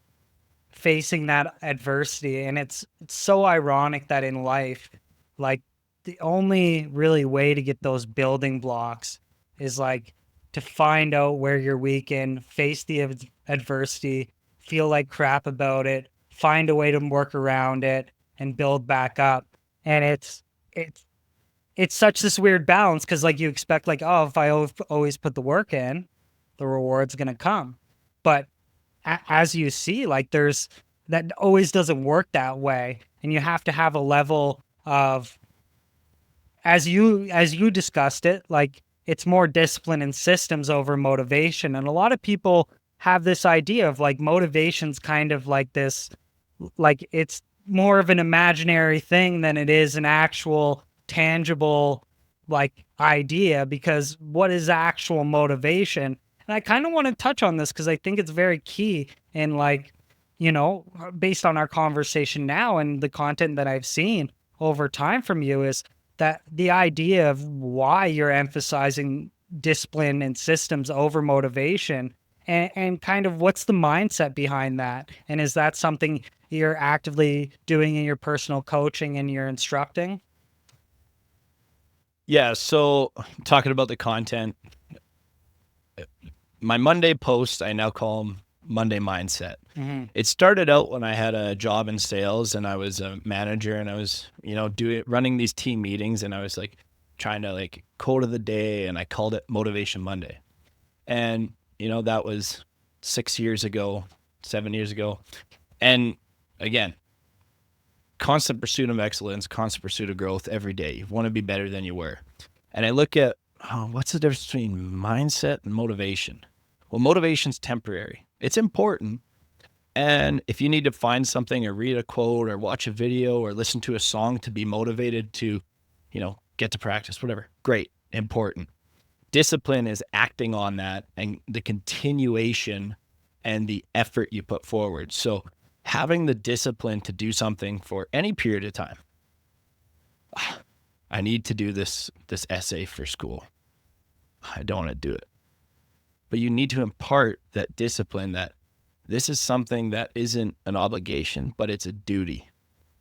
facing that adversity. And it's so ironic that in life, like the only really way to get those building blocks is like to find out where you're weak in, face the adversity, feel like crap about it, find a way to work around it, and build back up. And it's such this weird balance because like you expect like, oh, if I always put the work in, the reward's gonna come. But as you see, like that always doesn't work that way, and you have to have a level of, as you discussed it, like it's more discipline and systems over motivation. And a lot of people have this idea of like motivation's kind of like this, like it's more of an imaginary thing than it is an actual tangible like idea, because what is actual motivation? And I kind of want to touch on this because I think it's very key in like, based on our conversation now and the content that I've seen over time from you, is that the idea of why you're emphasizing discipline and systems over motivation, and kind of what's the mindset behind that? And is that something you're actively doing in your personal coaching and your instructing? Yeah, so talking about the content, my Monday posts, I now call them Monday Mindset. Mm-hmm. It started out when I had a job in sales and I was a manager, and I was, running these team meetings, and I was like trying to like quote of the day, and I called it Motivation Monday. And, that was 7 years ago. And again, constant pursuit of excellence, constant pursuit of growth every day. You want to be better than you were. And I look at, what's the difference between mindset and motivation? Well, motivation's temporary. It's important. And if you need to find something or read a quote or watch a video or listen to a song to be motivated to, get to practice, whatever, great, important. Discipline is acting on that and the continuation and the effort you put forward. So having the discipline to do something for any period of time. I need to do this essay for school. I don't want to do it. But you need to impart that discipline, that this is something that isn't an obligation, but it's a duty.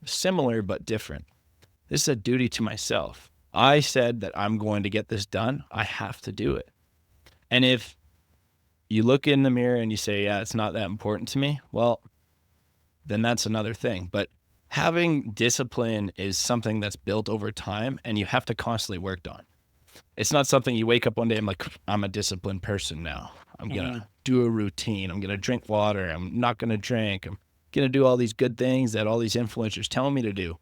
Similar but different. This is a duty to myself. I said that I'm going to get this done. I have to do it. And if you look in the mirror and you say, yeah, it's not that important to me, well, then that's another thing. But having discipline is something that's built over time, and you have to constantly work on. It's not something you wake up one day and like, I'm a disciplined person now. I'm going to do a routine. I'm going to drink water. I'm not going to drink. I'm going to do all these good things that all these influencers tell me to do.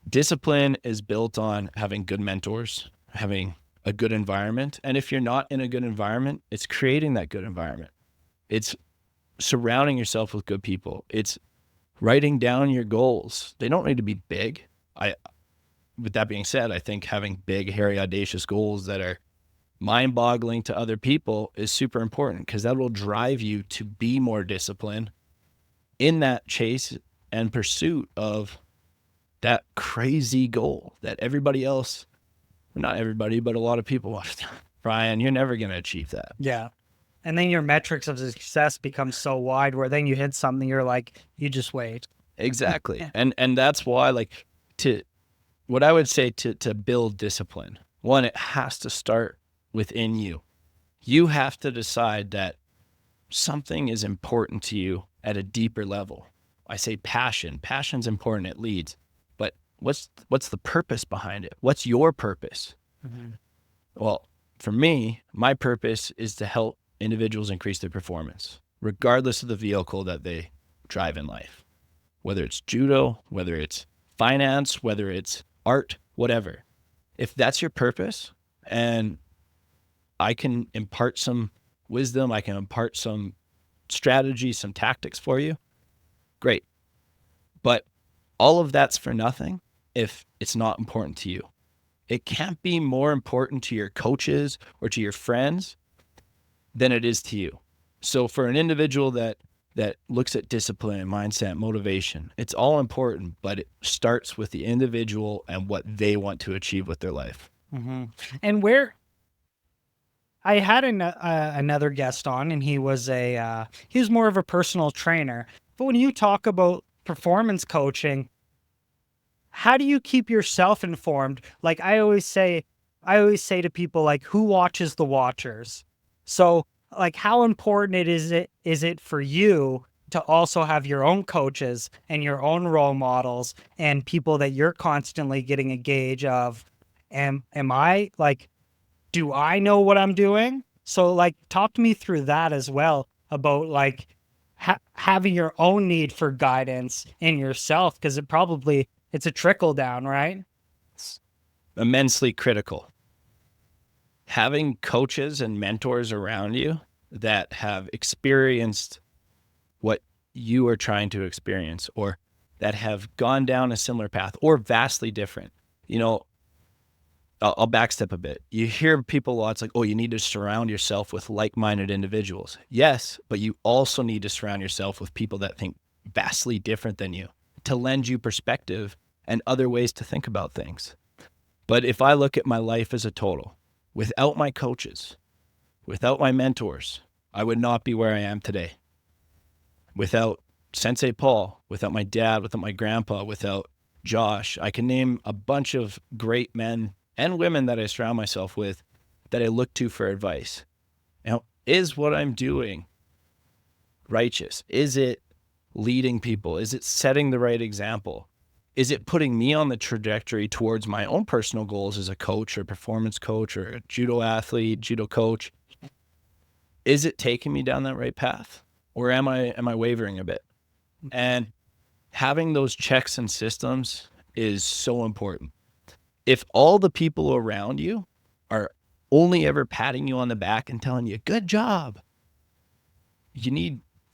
Discipline is built on having good mentors, having a good environment. And if you're not in a good environment, it's creating that good environment. It's surrounding yourself with good people. It's writing down your goals. They don't need to be big. With that being said, I think having big, hairy, audacious goals that are mind-boggling to other people is super important, because that will drive you to be more disciplined in that chase and pursuit of that crazy goal that everybody else, not everybody, but a lot of people want. Brian, you're never going to achieve that. Yeah. And then your metrics of success become so wide where then you hit something, you're like, you just wait. Exactly. And that's why, like, what I would say to build discipline, one, it has to start within you. You have to decide that something is important to you at a deeper level. I say passion. Passion's important. It leads. But what's the purpose behind it? What's your purpose? Mm-hmm. Well, for me, my purpose is to help individuals increase their performance, regardless of the vehicle that they drive in life. Whether it's judo, whether it's finance, whether it's art, whatever. If that's your purpose, and I can impart some wisdom, I can impart some strategy, some tactics for you, great. But all of that's for nothing if it's not important to you. It can't be more important to your coaches or to your friends than it is to you. So for an individual that looks at discipline, mindset, motivation, it's all important, but it starts with the individual and what they want to achieve with their life. Mm-hmm. And where I had another guest on, and he was more of a personal trainer. But when you talk about performance coaching, how do you keep yourself informed? Like I always say to people, like, who watches the watchers? So like, how important is it for you to also have your own coaches and your own role models and people that you're constantly getting a gauge of? Am I like, do I know what I'm doing? So like, talk to me through that as well, about like having your own need for guidance in yourself, because it's a trickle down, right? It's immensely critical. Having coaches and mentors around you that have experienced what you are trying to experience, or that have gone down a similar path or vastly different. You know, I'll backstep a bit. You hear people a lot, it's like, oh, you need to surround yourself with like-minded individuals. Yes, but you also need to surround yourself with people that think vastly different than you to lend you perspective and other ways to think about things. But if I look at my life as a total, without my coaches, without my mentors, I would not be where I am today. Without Sensei Paul, without my dad, without my grandpa, without Josh, I can name a bunch of great men and women that I surround myself with that I look to for advice. Now, is what I'm doing righteous? Is it leading people? Is it setting the right example? Is it putting me on the trajectory towards my own personal goals as a coach or performance coach or a judo athlete, judo coach? Is it taking me down that right path? Or am I wavering a bit? And having those checks and systems is so important. If all the people around you are only ever patting you on the back and telling you, good job,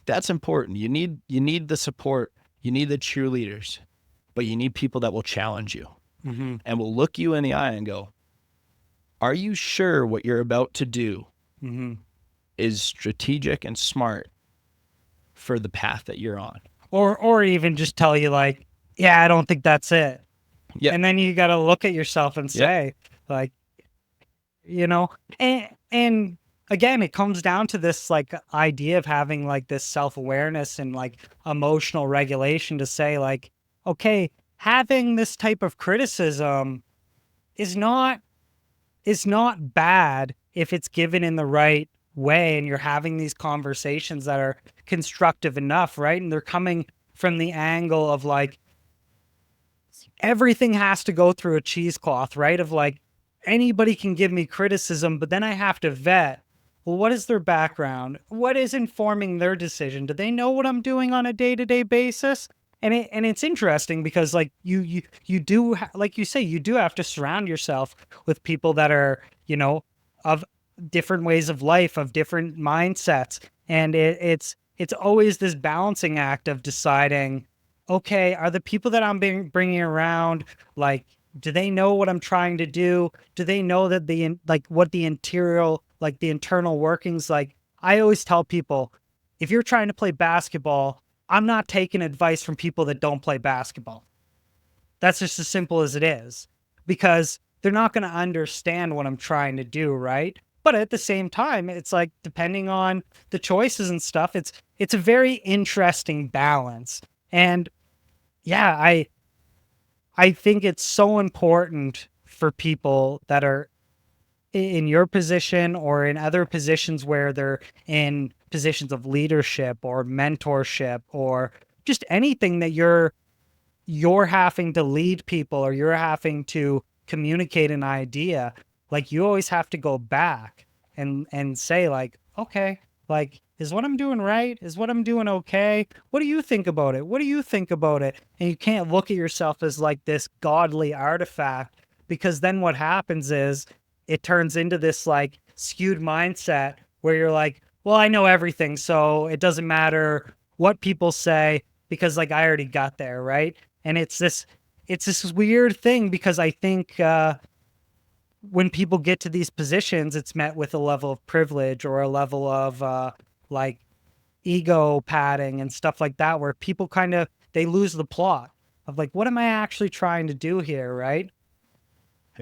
that's important. You need the support. You need the cheerleaders, but you need people that will challenge you and will look you in the eye and go, are you sure what you're about to do is strategic and smart for the path that you're on? Or even just tell you like, yeah, I don't think that's it. Yeah. And then you got to look at yourself and say, like, you know, and again, it comes down to this like idea of having like this self-awareness and like emotional regulation to say like, okay, having this type of criticism is not bad if it's given in the right way and you're having these conversations that are constructive enough, right? And they're coming from the angle of like, everything has to go through a cheesecloth, right? Of like, anybody can give me criticism, but then I have to vet, well, what is their background? What is informing their decision? Do they know what I'm doing on a day-to-day basis? And it's interesting because like you do like you say, you do have to surround yourself with people that are, you know, of different ways of life, of different mindsets, and it's always this balancing act of deciding, okay, are the people that I'm bringing around, like, do they know what I'm trying to do? Do they know that like what the interior, like the internal workings, like I always tell people, if you're trying to play basketball, I'm not taking advice from people that don't play basketball. That's just as simple as it is, because they're not going to understand what I'm trying to do, right? But at the same time, it's like, depending on the choices and stuff, it's a very interesting balance. And yeah, I think it's so important for people that are in your position or in other positions where they're in positions of leadership or mentorship or just anything that you're having to lead people or you're having to communicate an idea. Like, you always have to go back and say, like, okay, like, is what I'm doing right? Is what I'm doing okay? What do you think about it? What do you think about it? And you can't look at yourself as like this godly artifact, because then what happens is it turns into this like skewed mindset where you're like, well, I know everything, so it doesn't matter what people say because like I already got there, right? And it's this weird thing, because I think when people get to these positions, it's met with a level of privilege or a level of like ego padding and stuff like that, where people kind of, they lose the plot of like, what am I actually trying to do here, right?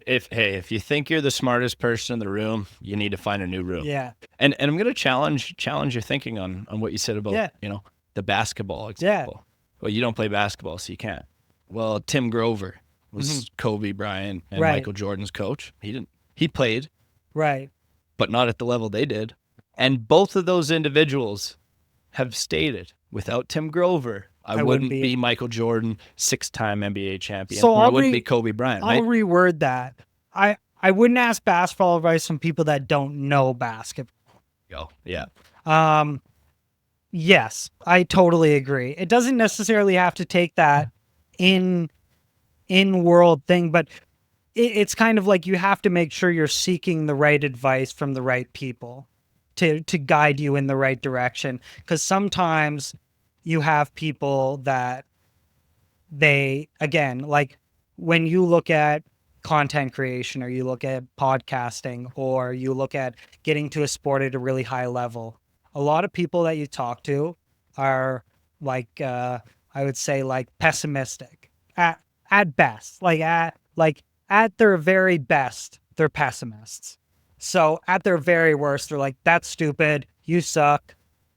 If you think you're the smartest person in the room, you need to find a new room. Yeah, And I'm going to challenge your thinking on what you said about, yeah, the basketball yeah, example. Well, you don't play basketball, so you can't. Well, Tim Grover was Mhm. Kobe Bryant and Right, Michael Jordan's coach. He played, right. but not at the level they did. And both of those individuals have stated, without Tim Grover, I I wouldn't wouldn't be. be Michael Jordan, 6-time NBA champion, So or I wouldn't be Kobe Bryant, I'll right? reword that. I wouldn't ask basketball advice from people that don't know basketball. Go. Yeah. Um, yes, I totally agree. It doesn't necessarily have to take that in world thing, but it's kind of like you have to make sure you're seeking the right advice from the right people to guide you in the right direction. Because sometimes you have people that they, again, like when you look at content creation or you look at podcasting or you look at getting to a sport at a really high level, a lot of people that you talk to are like I would say like pessimistic at best, like at their very best they're pessimists. So at their very worst they're like, that's stupid, you suck,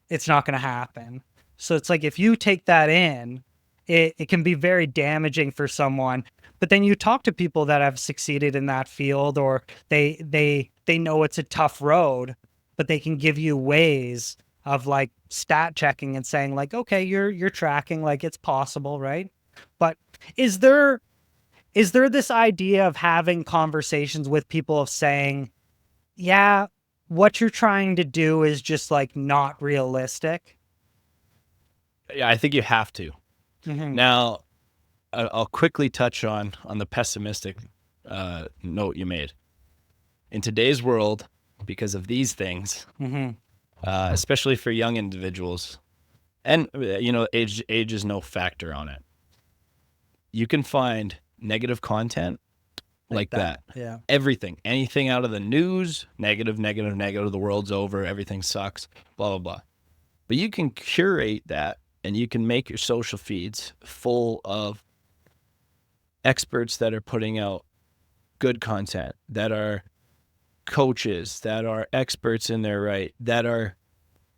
it's not going to happen. So it's like, if you take that in, it can be very damaging for someone. But then you talk to people that have succeeded in that field, or they know it's a tough road, but they can give you ways of like stat checking and saying like, okay, you're tracking, like it's possible, right? But is there this idea of having conversations with people of saying, yeah, what you're trying to do is just like not realistic? Yeah, I think you have to. Mm-hmm. Now, I'll quickly touch on the pessimistic note you made. In today's world, because of these things, Mm-hmm. especially for young individuals, and age is no factor on it. You can find negative content like that. Yeah. Everything, anything out of the news, negative, negative, negative. The world's over. Everything sucks. Blah blah blah. But you can curate that, and you can make your social feeds full of experts that are putting out good content, that are coaches, that are experts in their right, that are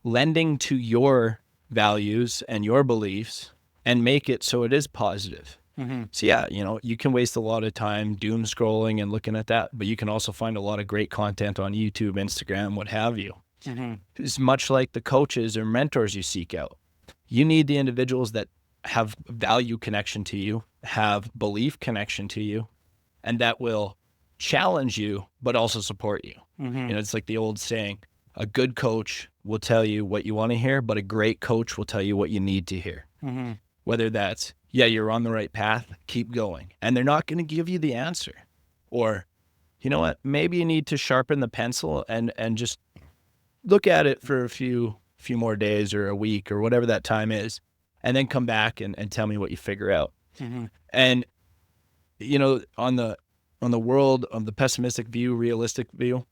lending to your values and your beliefs and make it so it is positive. Mm-hmm. So yeah, you can waste a lot of time doom scrolling and looking at that, but you can also find a lot of great content on YouTube, Instagram, what have you. Mm-hmm. It's much like the coaches or mentors you seek out. You need the individuals that have value connection to you, have belief connection to you, and that will challenge you, but also support you. Mm-hmm. It's like the old saying, A good coach will tell you what you want to hear, but a great coach will tell you what you need to hear. Mm-hmm. Whether that's, yeah, you're on the right path, keep going. And they're not going to give you the answer. Or, you know what, maybe you need to sharpen the pencil and just look at it for a few more days or a week or whatever that time is, and then come back and tell me what you figure out. Mm-hmm. And, you know, on the world of the pessimistic view, realistic view,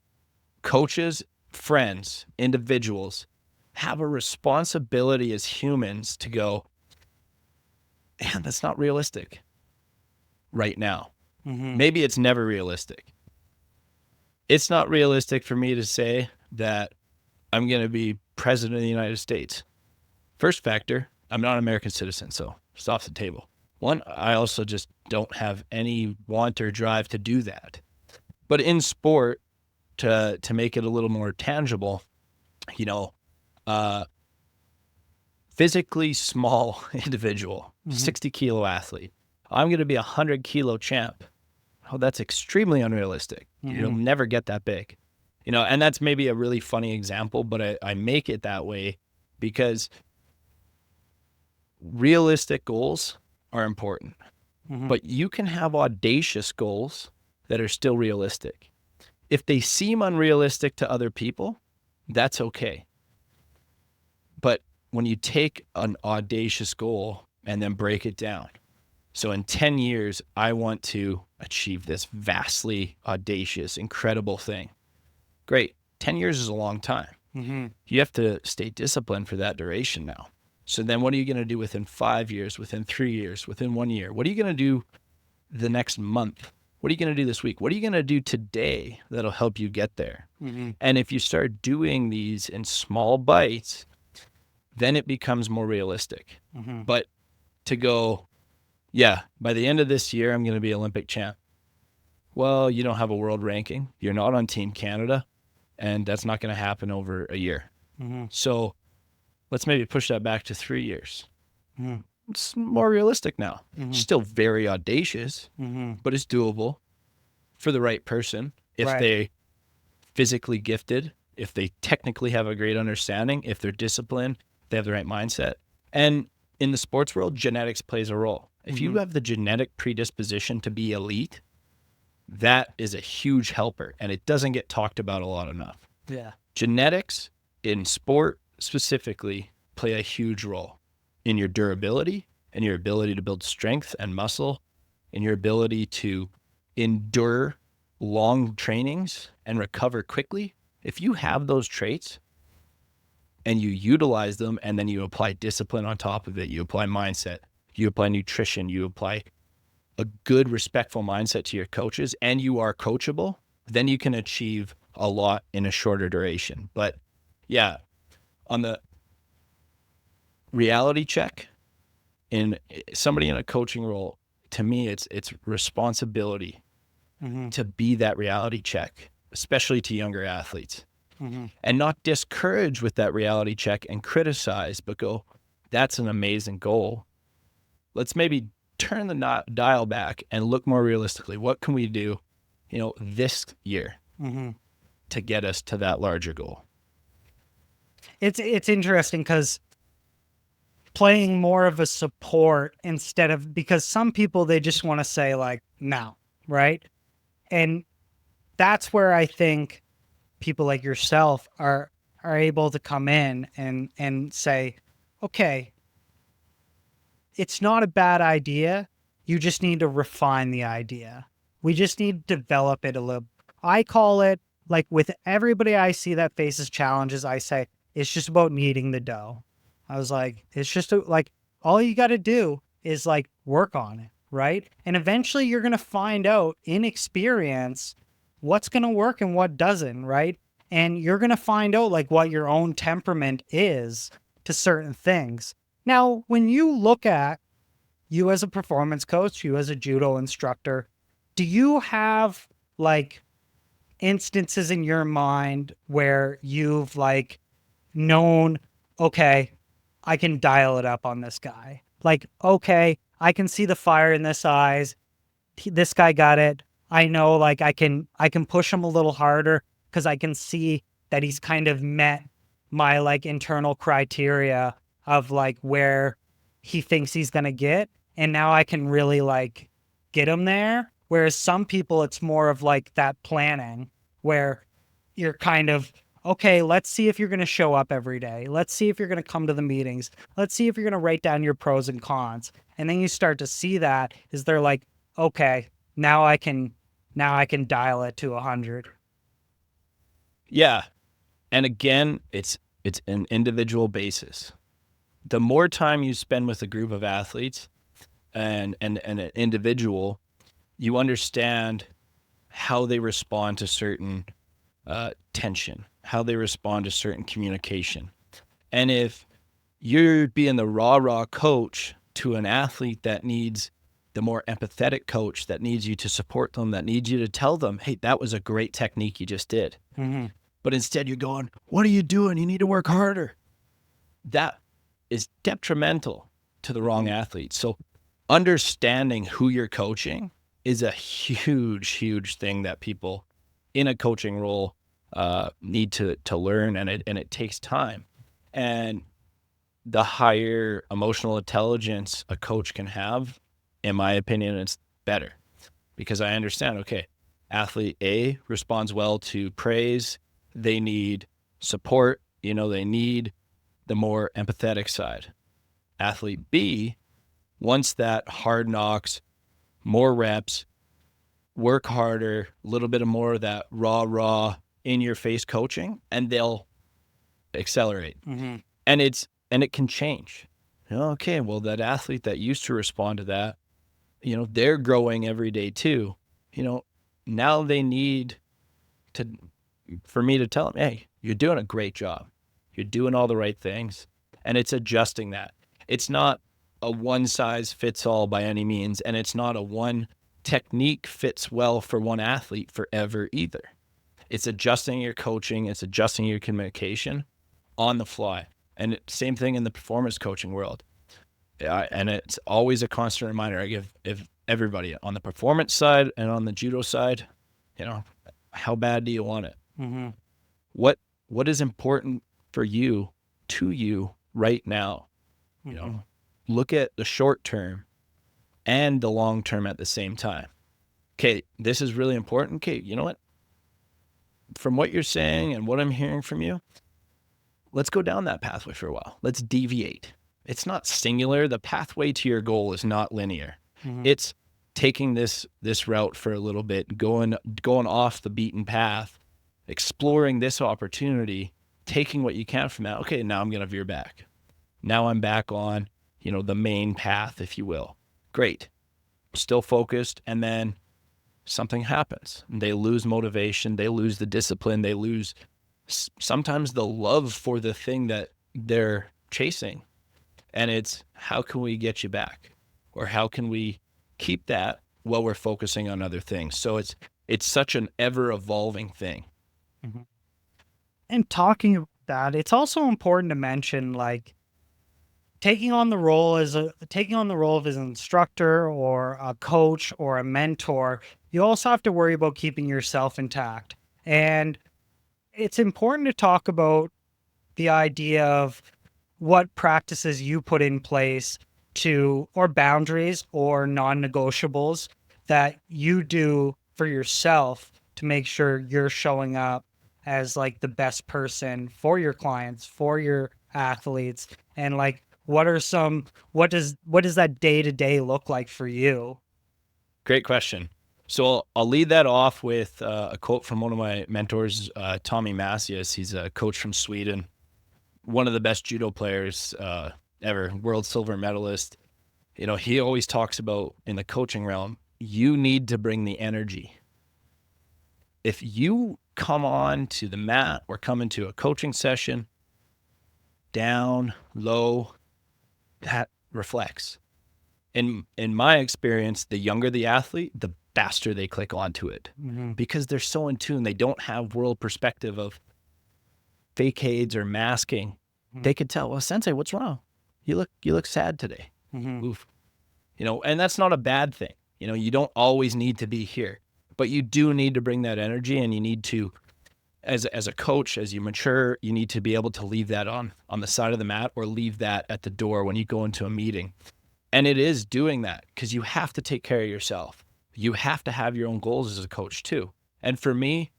coaches, friends, individuals have a responsibility as humans to go, man, that's not realistic right now. Mm-hmm. Maybe it's never realistic. It's not realistic for me to say that I'm going to be president of the United States. First factor, I'm not an American citizen, so it's off the table. One, I also just don't have any want or drive to do that. But in sport, to make it a little more tangible, you know, physically small individual, 60 kilo athlete, I'm going to be a 100 kilo champ. Oh, that's extremely unrealistic. You'll never get that big, you know, and that's maybe a really funny example, but I make it that way because realistic goals are important, but you can have audacious goals that are still realistic. If they seem unrealistic to other people, that's okay. But when you take an audacious goal and then break it down, so in 10 years, I want to achieve this vastly audacious, incredible thing. Great. 10 years is a long time. Mm-hmm. You have to stay disciplined for that duration now. So then what are you going to do within 5 years, within 3 years, within 1 year? What are you going to do the next month? What are you going to do this week? What are you going to do today that'll help you get there? Mm-hmm. And if you start doing these in small bites, then it becomes more realistic. Mm-hmm. But to go, yeah, by the end of this year, I'm going to be Olympic champ. Well, you don't have a world ranking. You're not on Team Canada, and that's not going to happen over a year. Mm-hmm. So let's maybe push that back to 3 years. Mm-hmm. It's more realistic now. Mm-hmm. Still very audacious, Mm-hmm. but it's doable for the right person. If Right. they physically gifted, if they technically have a great understanding, if they're disciplined, they have the right mindset. And in the sports world, genetics plays a role. If you have the genetic predisposition to be elite, that is a huge helper, and it doesn't get talked about a lot enough. Yeah. Genetics in sport specifically play a huge role in your durability and your ability to build strength and muscle, and your ability to endure long trainings and recover quickly. If you have those traits and you utilize them, and then you apply discipline on top of it, you apply mindset, you apply nutrition, you apply a good, respectful mindset to your coaches, and you are coachable, then you can achieve a lot in a shorter duration. But yeah, on the reality check, in somebody in a coaching role, to me, it's responsibility to be that reality check, especially to younger athletes, and not discourage with that reality check and criticize, but go, that's an amazing goal. Let's maybe turn the dial back and look more realistically. What can we do, you know, this year to get us to that larger goal? It's interesting because playing more of a support instead of, because some people, they just want to say like, now, right? And that's where I think people like yourself are able to come in and say, okay, it's not a bad idea. You just need to refine the idea. We just need to develop it a little. I call it, like with everybody I see that faces challenges, I say, it's just about kneading the dough. I was like, it's just like, all you got to do is like work on it, right? And eventually you're going to find out in experience what's going to work and what doesn't, right? And you're going to find out like what your own temperament is to certain things. Now, when you look at you as a performance coach, you as a judo instructor, do you have like instances in your mind where you've like known, okay, I can dial it up on this guy? Like, okay, I can see the fire in this eyes. This guy got it. I know like I can push him a little harder because I can see that he's kind of met my like internal criteria of like where he thinks he's going to get. And now I can really like get him there. Whereas some people, it's more of like that planning where you're kind of, okay, let's see if you're going to show up every day. Let's see if you're going to come to the meetings. Let's see if you're going to write down your pros and cons. And then you start to see that is they're like, okay, now I can dial it to 100. Yeah. And again, it's an individual basis. The more time you spend with a group of athletes and an individual, you understand how they respond to certain tension, how they respond to certain communication. And if you're being the rah-rah coach to an athlete that needs the more empathetic coach, that needs you to support them, that needs you to tell them, hey, that was a great technique you just did. Mm-hmm. But instead you're going, what are you doing? You need to work harder. That is detrimental to the wrong athlete. So understanding who you're coaching is a huge, huge thing that people in a coaching role need to learn, and it takes time. And the higher emotional intelligence a coach can have, in my opinion, it's better, because I understand, okay, athlete A responds well to praise. They need support. They need the more empathetic side. Athlete B wants that hard knocks, more reps, work harder, a little bit of more of that raw, in your face coaching, and they'll accelerate. Mm-hmm. And it can change. Okay, well, that athlete that used to respond to that, they're growing every day too. Now they need for me to tell them, hey, you're doing a great job. You're doing all the right things. And it's adjusting that. It's not a one size fits all by any means. And it's not a one technique fits well for one athlete forever either. It's adjusting your coaching. It's adjusting your communication on the fly. And same thing in the performance coaching world. And it's always a constant reminder I give everybody on the performance side and on the judo side, how bad do you want it? Mm-hmm. What is important for you, to you right now? Mm-hmm. Look at the short term and the long term at the same time. Okay, this is really important. Okay, you know what? From what you're saying and what I'm hearing from you, let's go down that pathway for a while. Let's deviate. It's not singular. The pathway to your goal is not linear. Mm-hmm. It's taking this route for a little bit, going off the beaten path, exploring this opportunity, taking what you can from that. Okay, now I'm going to veer back. Now I'm back on, the main path, if you will. Great. Still focused. And then something happens. They lose motivation. They lose the discipline. They lose sometimes the love for the thing that they're chasing. And it's, how can we get you back? Or how can we keep that while we're focusing on other things? So it's such an ever evolving thing. Mm-hmm. And talking about that, it's also important to mention, like, taking on the role of an instructor or a coach or a mentor, you also have to worry about keeping yourself intact. And it's important to talk about the idea of what practices you put in place or boundaries or non-negotiables that you do for yourself to make sure you're showing up as like the best person for your clients, for your athletes, and like what does that day-to-day look like for you? Great question. So I'll lead that off with a quote from one of my mentors, Tommy Macias. He's a coach from Sweden, one of the best judo players ever, world silver medalist. He always talks about, in the coaching realm, you need to bring the energy. If you come on to the mat or come into a coaching session down, low, that reflects. In my experience, the younger the athlete, the faster they click onto it, Mm-hmm. because they're so in tune. They don't have world perspective of facades or masking. Mm-hmm. They could tell, well, Sensei, what's wrong? You look sad today. Mm-hmm. Oof. And that's not a bad thing. You don't always need to be here, but you do need to bring that energy, and you need to as a coach, as you mature, you need to be able to leave that on the side of the mat or leave that at the door when you go into a meeting. And it is doing that because you have to take care of yourself. You have to have your own goals as a coach too. And for me,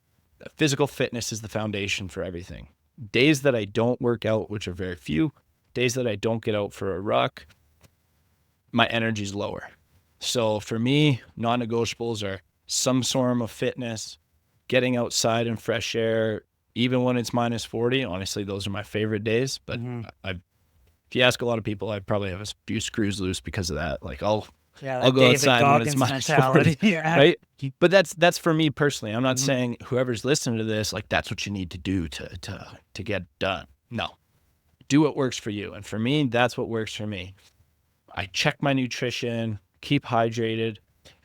physical fitness is the foundation for everything. Days that I don't work out, which are very few, days that I don't get out for a ruck, my energy's lower. So for me, non-negotiables are some form of fitness, getting outside in fresh air, even when it's minus 40. Honestly, those are my favorite days. But if you ask a lot of people, I probably have a few screws loose because of that. Like I'll go David outside Goggins when it's minus mentality. 40, Yeah. right? But that's for me personally. I'm not saying whoever's listening to this, like that's what you need to do to get done. No, do what works for you. And for me, that's what works for me. I check my nutrition, keep hydrated,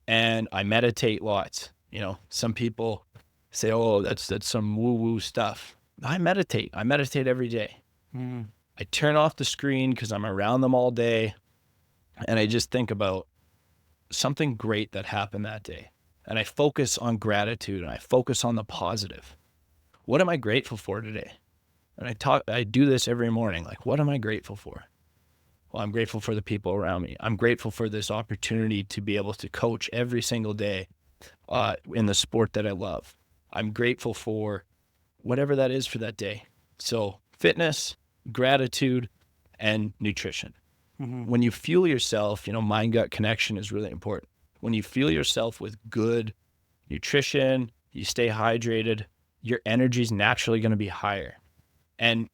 and I meditate lots. You know, some people say, "Oh, that's some woo-woo stuff." I meditate every day. I turn off the screen because I'm around them all day, and I just think about something great that happened that day. And I focus on gratitude and I focus on the positive. What am I grateful for today? And I do this every morning. Like, what am I grateful for? Well, I'm grateful for the people around me. I'm grateful for this opportunity to be able to coach every single day in the sport that I love. I'm grateful for whatever that is for that day. So fitness, gratitude, and nutrition. When you fuel yourself, mind-gut connection is really important. When you fuel yourself with good nutrition, you stay hydrated, your energy is naturally going to be higher. And,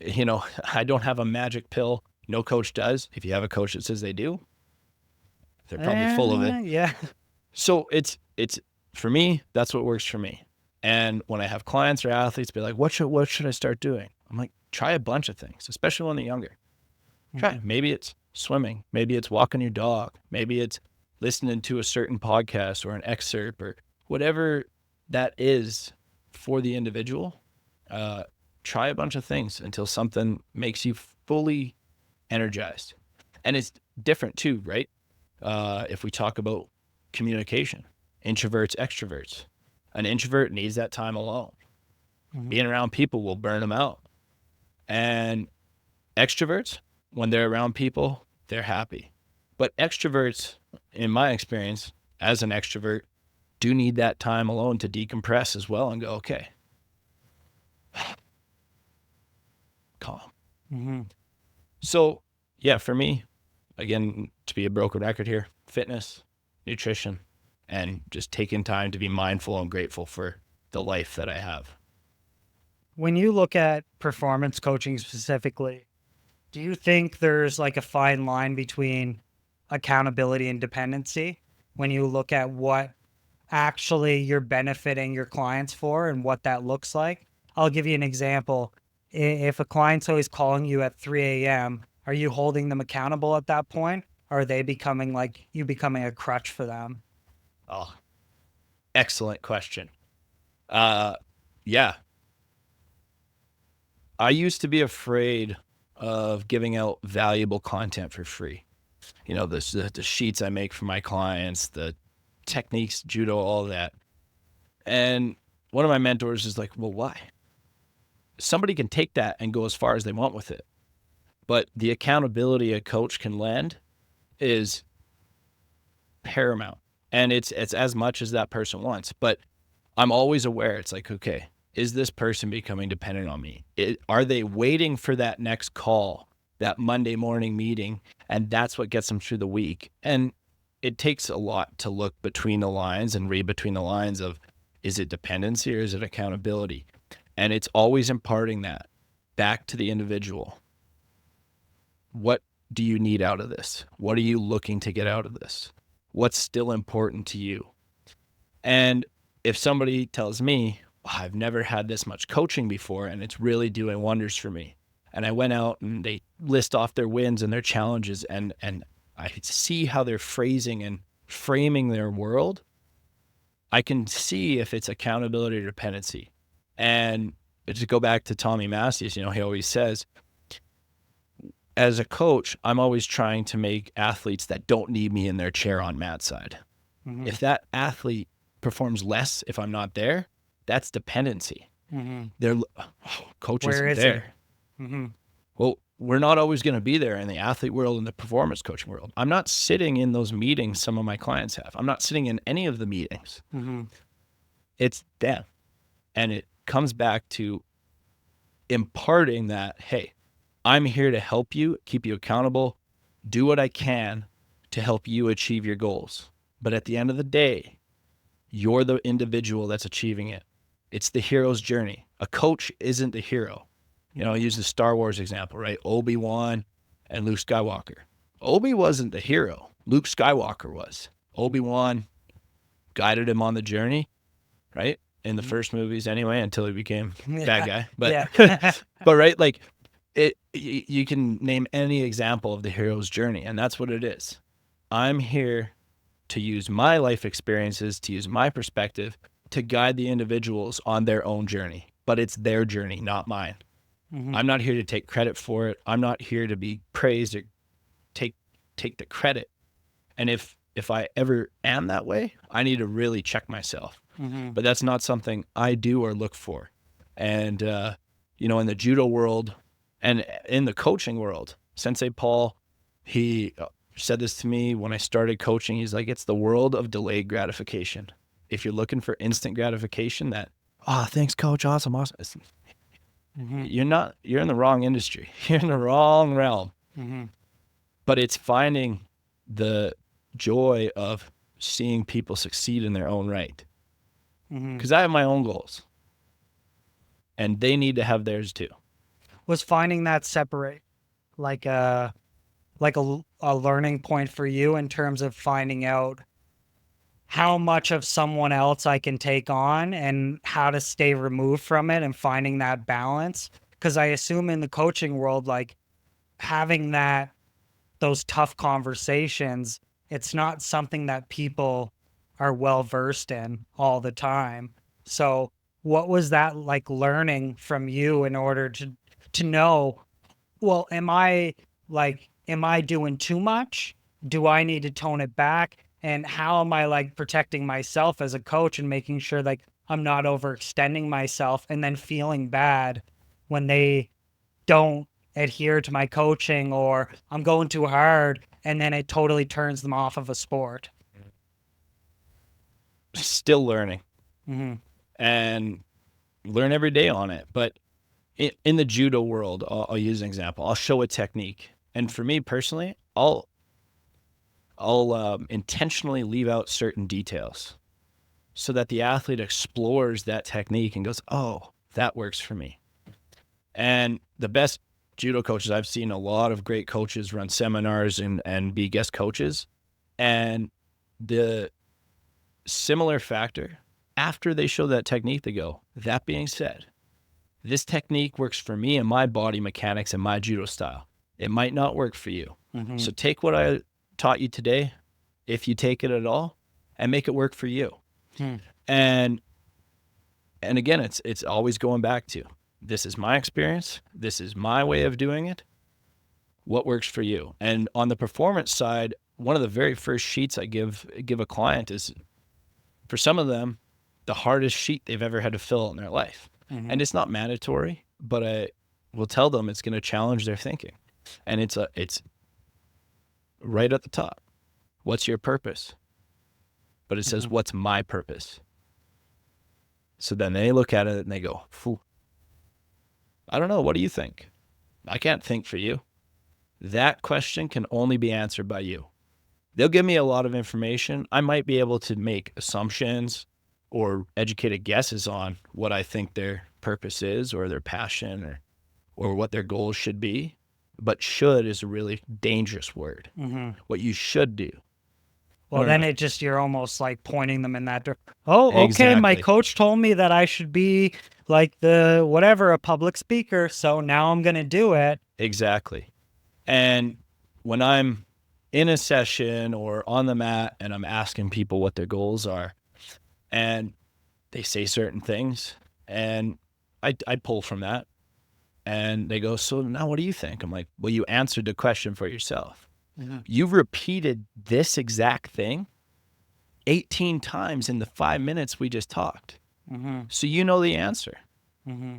I don't have a magic pill. No coach does. If you have a coach that says they do, they're probably full of it. Yeah. So it's for me, that's what works for me. And when I have clients or athletes be like, what should I start doing? I'm like, try a bunch of things, especially when they're younger. Try. Maybe it's swimming. Maybe it's walking your dog. Maybe it's listening to a certain podcast or an excerpt or whatever that is for the individual. Try a bunch of things until something makes you fully energized. And it's different too, right? If we talk about communication, introverts, extroverts, an introvert needs that time alone. Being around people will burn them out. And extroverts, when they're around people, they're happy. But extroverts, in my experience, as an extrovert, do need that time alone to decompress as well and go, okay, calm. So, yeah, for me, again, to be a broken record here, fitness, nutrition, and just taking time to be mindful and grateful for the life that I have. When you look at performance coaching specifically, do you think there's like a fine line between accountability and dependency when you look at what actually you're benefiting your clients for and what that looks like? I'll give you an example. If a client's always calling you at 3 a.m., are you holding them accountable at that point? Or are they becoming a crutch for them? Oh, excellent question. Yeah. I used to be afraid of giving out valuable content for free. The sheets I make for my clients, the techniques, judo, all that. And one of my mentors is like, well, why? Somebody can take that and go as far as they want with it. But the accountability a coach can lend is paramount. And it's as much as that person wants. But I'm always aware. It's like, okay, is this person becoming dependent on me? Are they waiting for that next call, that Monday morning meeting? And that's what gets them through the week. And it takes a lot to look between the lines and read between the lines of, is it dependency or is it accountability? And it's always imparting that back to the individual. What do you need out of this? What are you looking to get out of this? What's still important to you? And if somebody tells me, I've never had this much coaching before and it's really doing wonders for me, and I went out and they list off their wins and their challenges, and I see how they're phrasing and framing their world, I can see if it's accountability or dependency. And to go back to Tommy Massius, he always says, as a coach, I'm always trying to make athletes that don't need me in their chair on mat side. If that athlete performs less if I'm not there, that's dependency. They're coach Where isn't is there. he? Well, we're not always going to be there in the athlete world and the performance coaching world. I'm not sitting in those meetings some of my clients have. I'm not sitting in any of the meetings. It's them. And it comes back to imparting that, hey, I'm here to help you, keep you accountable, do what I can to help you achieve your goals. But at the end of the day, you're the individual that's achieving it. It's the hero's journey. A coach isn't the hero. You know, I use the Star Wars example, right? Obi-Wan and Luke Skywalker. Obi wasn't the hero. Luke Skywalker was. Obi-Wan guided him on the journey, right? In the first movies anyway, until he became bad guy. But, but right, like you can name any example of the hero's journey, and that's what it is. I'm here to use my life experiences, to use my perspective to guide the individuals on their own journey, but it's their journey, not mine. I'm not here to take credit for it. I'm not here to be praised or take the credit. And if I ever am that way, I need to really check myself. But that's not something I do or look for. And, you know, in the judo world and in the coaching world, Sensei Paul, he said this to me when I started coaching. He's like, it's the world of delayed gratification. If you're looking for instant gratification, that, thanks, coach. Awesome. You're in the wrong industry. You're in the wrong realm. But it's finding the joy of seeing people succeed in their own right. Because I have my own goals. And they need to have theirs too. Was finding that separate like a learning point for you in terms of finding out how much of someone else I can take on and how to stay removed from it and finding that balance? Because I assume in the coaching world, like having those tough conversations, it's not something that people are well versed in all the time. So what was that like learning from you in order to know, well, am I doing too much? Do I need to tone it back? And how am I like protecting myself as a coach and making sure like I'm not overextending myself and then feeling bad when they don't adhere to my coaching, or I'm going too hard and then it totally turns them off of a sport? Still learning. And learn every day on it. But in the judo world, I'll use an example. I'll show a technique. And for me personally, I'll intentionally leave out certain details so that the athlete explores that technique and goes, oh, that works for me. And the best judo coaches, I've seen a lot of great coaches run seminars and be guest coaches. And the similar factor, after they show that technique, they go, that being said, this technique works for me and my body mechanics and my judo style. It might not work for you. So take what I taught you today, if you take it at all, and make it work for you. And again, it's always going back to, this is my experience. This is my way of doing it. What works for you? And on the performance side, one of the very first sheets I give a client is, for some of them, the hardest sheet they've ever had to fill out in their life. And it's not mandatory, but I will tell them it's going to challenge their thinking. And it's right at the top. What's your purpose? But it says, what's my purpose? So then they look at it and they go, phew, I don't know. What do you think? I can't think for you. That question can only be answered by you. They'll give me a lot of information. I might be able to make assumptions or educated guesses on what I think their purpose is, or their passion, or what their goals should be. But should is a really dangerous word. What you should do. Well, then you're almost like pointing them in that direction. Oh, okay. Exactly. My coach told me that I should be like a public speaker. So now I'm going to do it. Exactly. And when I'm in a session or on the mat and I'm asking people what their goals are, and they say certain things, and I pull from that, and they go, so now what do you think? I'm like, well, you answered the question for yourself. You've repeated this exact thing 18 times in the 5 minutes we just talked. So you know the answer. Mm-hmm.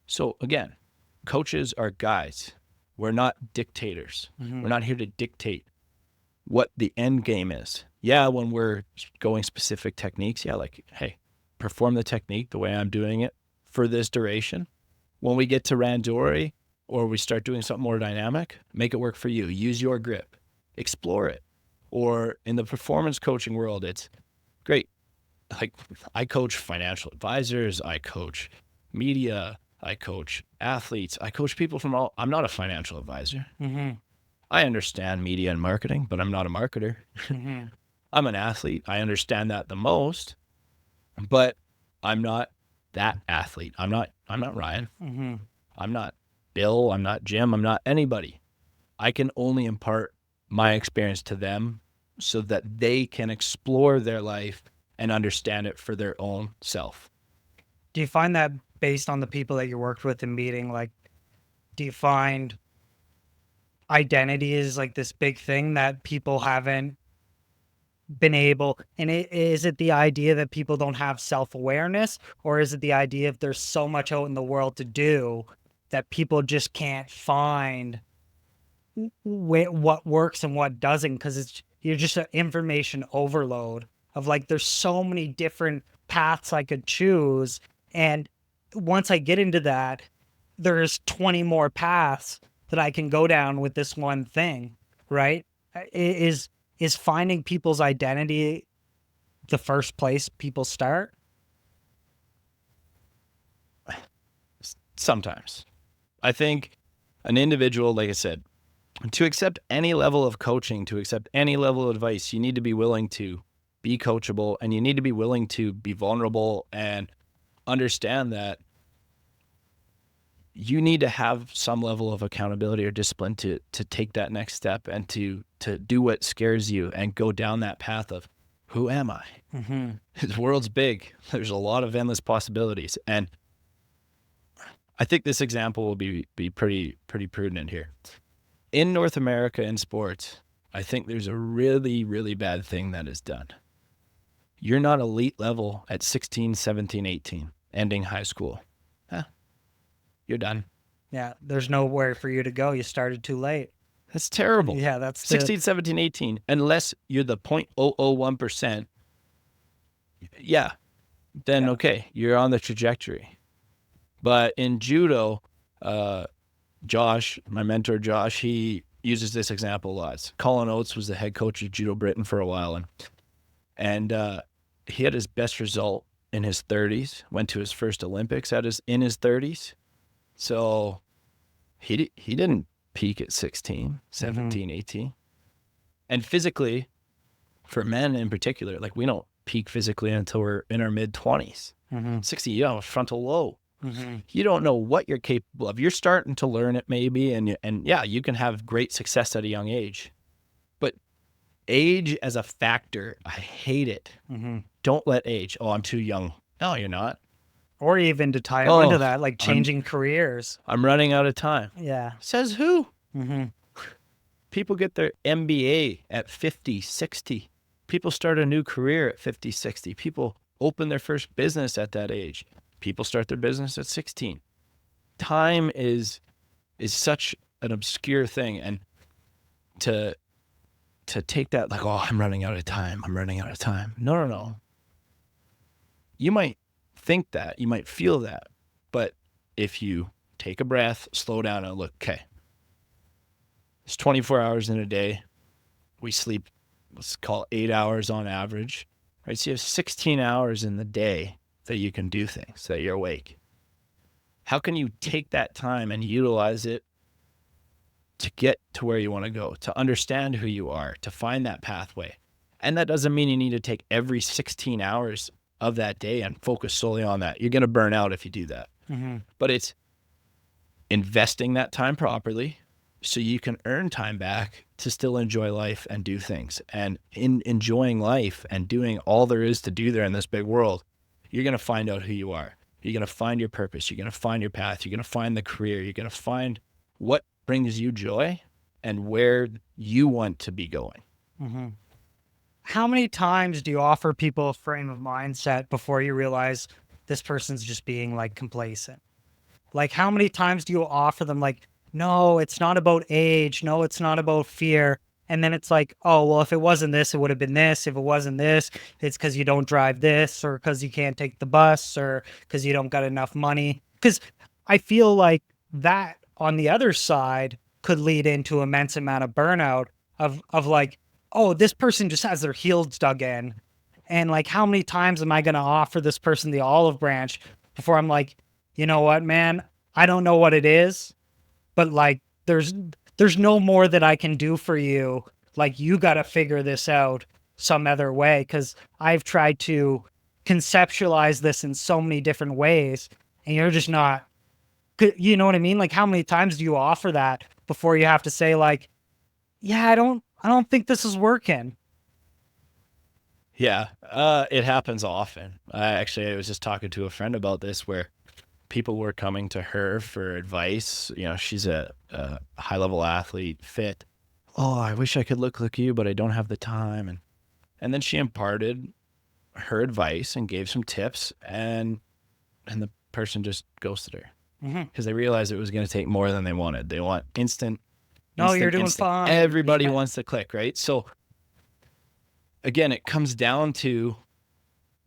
So again, coaches are guides. We're not dictators. Mm-hmm. We're not here to dictate what the end game is. Yeah, when we're going specific techniques, yeah, like, hey, perform the technique the way I'm doing it for this duration. When we get to randori or we start doing something more dynamic, make it work for you. Use your grip, explore it. Or in the performance coaching world, it's great. Like, I coach financial advisors, I coach media, I coach athletes, I coach people from all. I'm not a financial advisor. Mm-hmm. I understand media and marketing, but I'm not a marketer. Mm-hmm. I'm an athlete. I understand that the most, but I'm not that athlete. I'm not Ryan. Mm-hmm. I'm not Bill. I'm not Jim. I'm not anybody. I can only impart my experience to them so that they can explore their life and understand it for their own self. Do you find that based on the people that you worked with in meeting, like, do you find identity is like this big thing that people haven't been able, and is it the idea that people don't have self-awareness, or is it the idea if there's so much out in the world to do that people just can't find what works and what doesn't, because you're just an information overload of like there's so many different paths I could choose, and once I get into that, there's 20 more paths that I can go down with this one thing, right? Is finding people's identity the first place people start? Sometimes. I think an individual, like I said, to accept any level of coaching, to accept any level of advice, you need to be willing to be coachable, and you need to be willing to be vulnerable and understand that you need to have some level of accountability or discipline to take that next step and to do what scares you and go down that path of, who am I? Mm-hmm. The world's big. There's a lot of endless possibilities. And I think this example will be pretty prudent here. In North America in sports, I think there's a really, really bad thing that is done. You're not elite level at 16, 17, 18, ending high school. You're done. Yeah, there's nowhere for you to go. You started too late. That's terrible. Yeah, that's 16, 17, 18, unless you're the 0.001%, yeah, then Yeah. okay, you're on the trajectory. But in judo, Josh, my mentor Josh, he uses this example a lot. Colin Oates was the head coach of Judo Britain for a while, and he had his best result in his 30s, went to his first Olympics in his 30s. So he didn't peak at 16, 17, 18. And physically, for men in particular, like, we don't peak physically until we're in our mid-20s. 60, you know, frontal lobe. You don't know what you're capable of. You're starting to learn it maybe, and yeah, you can have great success at a young age. But age as a factor, I hate it. Don't let age, oh, I'm too young. No, you're not. Or even to tie into that, like changing careers. I'm running out of time. Yeah. Says who? People get their MBA at 50, 60. People start a new career at 50, 60. People open their first business at that age. People start their business at 16. Time is such an obscure thing, and to take that like, oh, I'm running out of time. I'm running out of time. No. You might think that, you might feel that, but if you take a breath, slow down, and look, okay, it's 24 hours in a day. We sleep, let's call it 8 hours on average, right? So you have 16 hours in the day that you can do things, that you're awake. How can you take that time and utilize it to get to where you want to go, to understand who you are, to find that pathway? And that doesn't mean you need to take every 16 hours of that day and focus solely on that. You're going to burn out if you do that. But it's investing that time properly so you can earn time back to still enjoy life and do things. And in enjoying life and doing all there is to do there in this big world, you're going to find out who you are. You're going to find your purpose. You're going to find your path. You're going to find the career. You're going to find what brings you joy and where you want to be going. How many times do you offer people a frame of mindset before you realize this person's just being like complacent. Like, how many times do you offer them like, no, it's not about age. No, it's not about fear. And then it's like, oh, well, if it wasn't this, it would have been this. If it wasn't this, it's because you don't drive this, or because you can't take the bus, or because you don't got enough money. Because I feel like that on the other side could lead into immense amount of burnout of like, oh, this person just has their heels dug in. And like, how many times am I going to offer this person the olive branch before I'm like, you know what, man, I don't know what it is, but like, there's no more that I can do for you. Like, you got to figure this out some other way. Cause I've tried to conceptualize this in so many different ways and you're just not, you know what I mean? Like, how many times do you offer that before you have to say like, yeah, I don't think this is working. Yeah, it happens often. I was just talking to a friend about this where people were coming to her for advice. You know, she's a high level athlete, fit. Oh, I wish I could look like you, but I don't have the time. And then she imparted her advice and gave some tips, and the person just ghosted her because they realized it was going to take more than they wanted. They want instant. No, you're doing instant. fine. Everybody wants to click, right? So again, it comes down to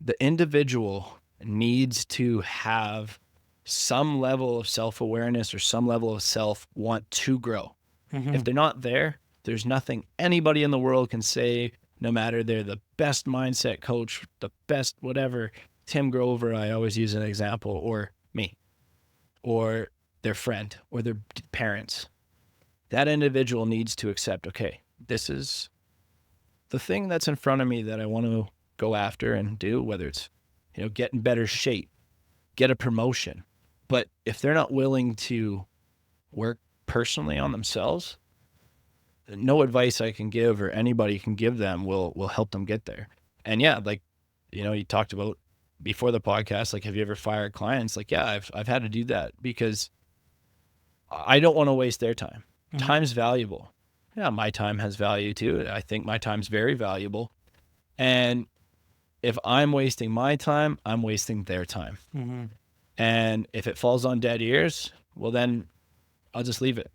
the individual needs to have some level of self-awareness or some level of self-want to grow. If they're not there, there's nothing anybody in the world can say, no matter they're the best mindset coach, the best whatever, Tim Grover, I always use an example, or me, or their friend, or their parents. That individual needs to accept, okay, this is the thing that's in front of me that I want to go after and do, whether it's, get in better shape, get a promotion. But if they're not willing to work personally on themselves, no advice I can give or anybody can give them will help them get there. And yeah, like, you talked about before the podcast, like, have you ever fired clients? Like, yeah, I've had to do that because I don't want to waste their time. Time's valuable. Yeah, my time has value too. I think my time's very valuable. And if I'm wasting my time, I'm wasting their time. And if it falls on dead ears, well, then I'll just leave it.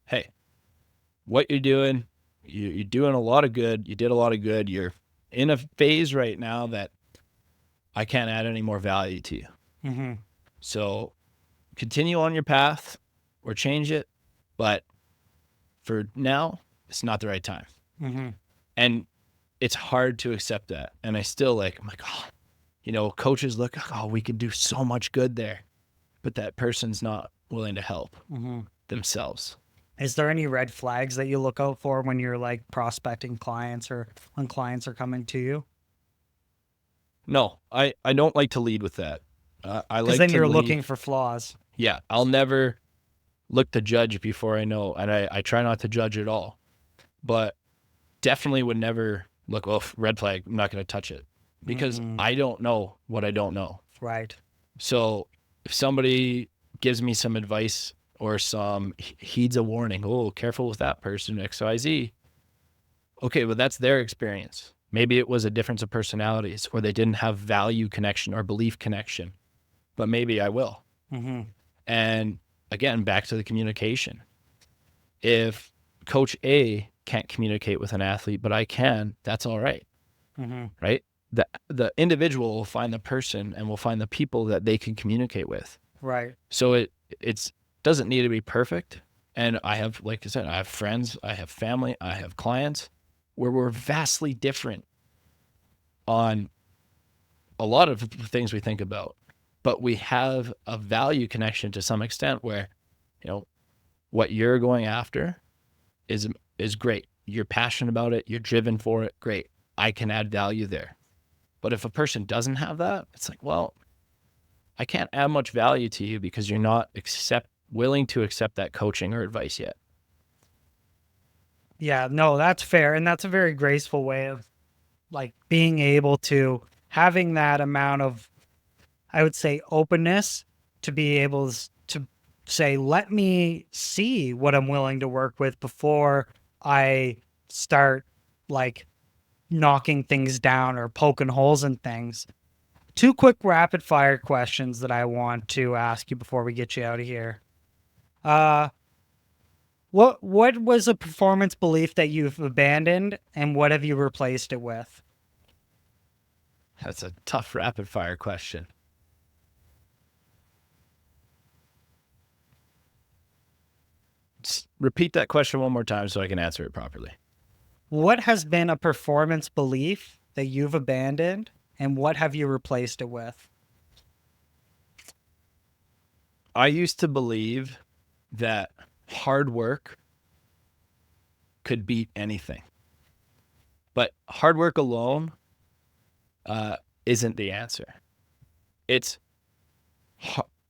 Hey, what you're doing, you're doing a lot of good. You did a lot of good. You're in a phase right now that I can't add any more value to you. So continue on your path or change it. But for now, it's not the right time. And it's hard to accept that. And I still I'm like, oh, coaches look, oh, we could do so much good there. But that person's not willing to help themselves. Is there any red flags that you look out for when you're like prospecting clients or when clients are coming to you? No, I don't like to lead with that. I like then to you're lead. looking for flaws. Yeah, I'll never look to judge before I know. And I try not to judge at all. But definitely would never look, well, red flag, I'm not going to touch it. Because I don't know what I don't know. Right. So if somebody gives me some advice or heeds a warning, oh, careful with that person, XYZ. Okay, well, that's their experience. Maybe it was a difference of personalities or they didn't have value connection or belief connection, but maybe I will. And again, back to the communication. If Coach A can't communicate with an athlete, but I can, that's all right. Right? The individual will find the person and will find the people that they can communicate with. Right. So it doesn't need to be perfect. And I have, like I said, I have friends, I have family, I have clients where we're vastly different on a lot of things we think about, but we have a value connection to some extent where, what you're going after is great. You're passionate about it. You're driven for it. Great. I can add value there. But if a person doesn't have that, it's like, well, I can't add much value to you because you're not willing to accept that coaching or advice yet. Yeah, no, that's fair. And that's a very graceful way of like being able to having that amount of, I would say, openness to be able to say, let me see what I'm willing to work with before I start like knocking things down or poking holes in things. 2 quick rapid fire questions that I want to ask you before we get you out of here. What was a performance belief that you've abandoned, and what have you replaced it with? That's a tough rapid fire question. Repeat that question one more time so I can answer it properly. What has been a performance belief that you've abandoned, and what have you replaced it with? I used to believe that hard work could beat anything. But hard work alone isn't the answer. It's,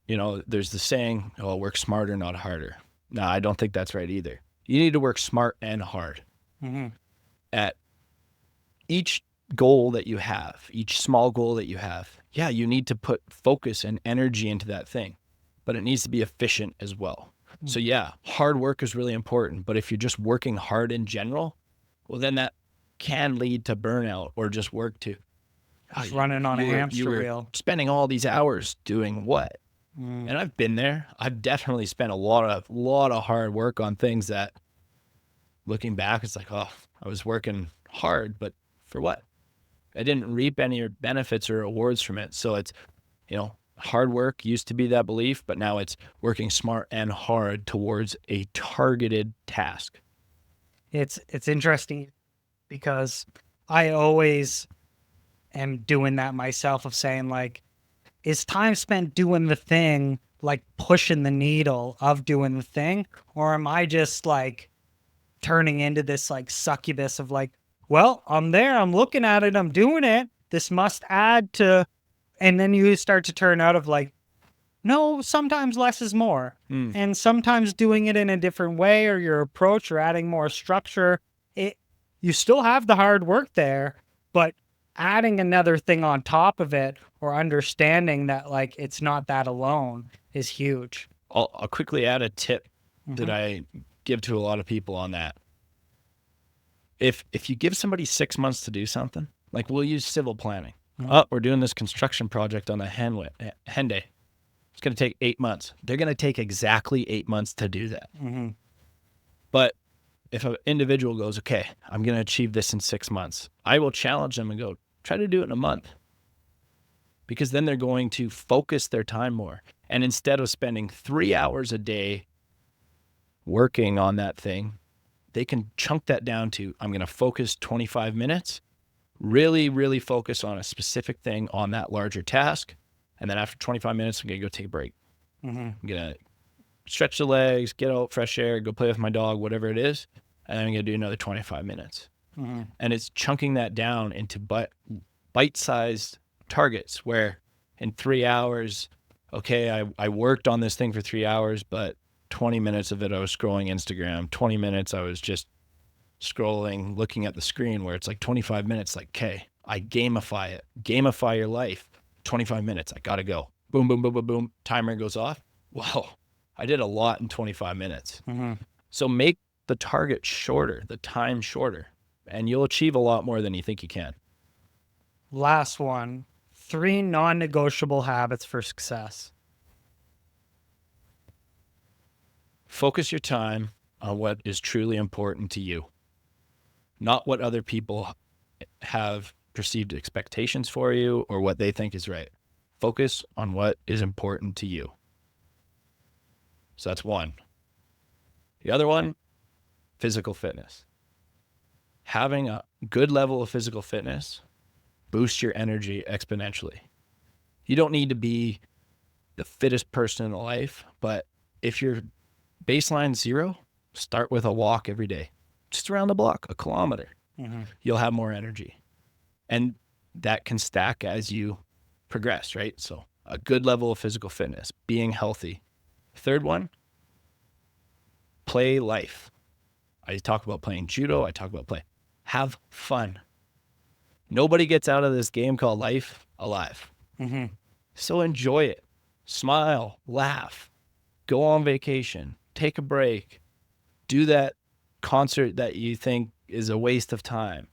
there's the saying, oh, work smarter, not harder. No, I don't think that's right either. You need to work smart and hard. Mm-hmm. At each goal that you have, each small goal that you have, yeah, you need to put focus and energy into that thing, but it needs to be efficient as well. Mm-hmm. So yeah, hard work is really important, but if you're just working hard in general, well, then that can lead to burnout or just work to running on a hamster wheel. Spending all these hours doing what? And I've been there. I've definitely spent a lot of hard work on things that, looking back, it's like, oh, I was working hard, but for what? I didn't reap any benefits or rewards from it. So it's, hard work used to be that belief, but now it's working smart and hard towards a targeted task. It's interesting because I always am doing that myself, of saying, like, is time spent doing the thing, like pushing the needle of doing the thing, or am I just like turning into this like succubus of like, well, I'm there, I'm looking at it, I'm doing it, this must add to, and then you start to turn out of like, no, sometimes less is more. And sometimes doing it in a different way, or your approach, or adding more structure, you still have the hard work there, but adding another thing on top of it, or understanding that like it's not that alone, is huge. I'll quickly add a tip that I give to a lot of people on that. If you give somebody 6 months to do something, like we'll use civil planning. Oh, we're doing this construction project on the Henday. It's going to take 8 months. They're going to take exactly 8 months to do that. But if an individual goes, okay, I'm going to achieve this in 6 months, I will challenge them and go, try to do it in a month. Because then they're going to focus their time more. And instead of spending 3 hours a day working on that thing, they can chunk that down to, I'm going to focus 25 minutes, really, really focus on a specific thing on that larger task. And then after 25 minutes, I'm going to go take a break. I'm going to stretch the legs, get out, fresh air, go play with my dog, whatever it is. And then I'm going to do another 25 minutes. And it's chunking that down into bite-sized targets where in 3 hours, okay, I worked on this thing for 3 hours, but 20 minutes of it I was scrolling Instagram. 20 minutes I was just scrolling, looking at the screen, where it's like 25 minutes, like, okay, I gamify it. Gamify your life. 25 minutes, I got to go. Boom, boom, boom, boom, boom. Timer goes off. Whoa, I did a lot in 25 minutes. So make the target shorter, the time shorter, and you'll achieve a lot more than you think you can. Last one, 3 non-negotiable habits for success. Focus your time on what is truly important to you, not what other people have perceived expectations for you or what they think is right. Focus on what is important to you. So that's one. The other one, physical fitness. Having a good level of physical fitness boosts your energy exponentially. You don't need to be the fittest person in life, but if you're baseline 0, start with a walk every day, just around the block, a kilometer. You'll have more energy. And that can stack as you progress, right? So a good level of physical fitness, being healthy. Third one, play life. I talk about playing judo. I talk about play. Have fun. Nobody gets out of this game called life alive. So enjoy it. Smile, laugh, go on vacation, take a break, do that concert that you think is a waste of time.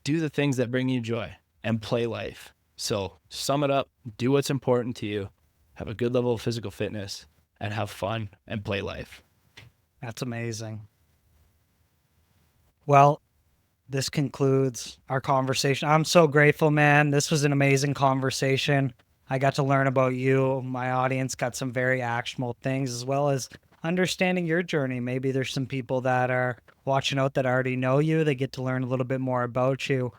Do the things that bring you joy and play life. So sum it up, do what's important to you, have a good level of physical fitness, and have fun and play life. That's amazing. Well, this concludes our conversation. I'm so grateful, man. This was an amazing conversation. I got to learn about you. My audience got some very actionable things, as well as understanding your journey. Maybe there's some people that are watching out that already know you. They get to learn a little bit more about you.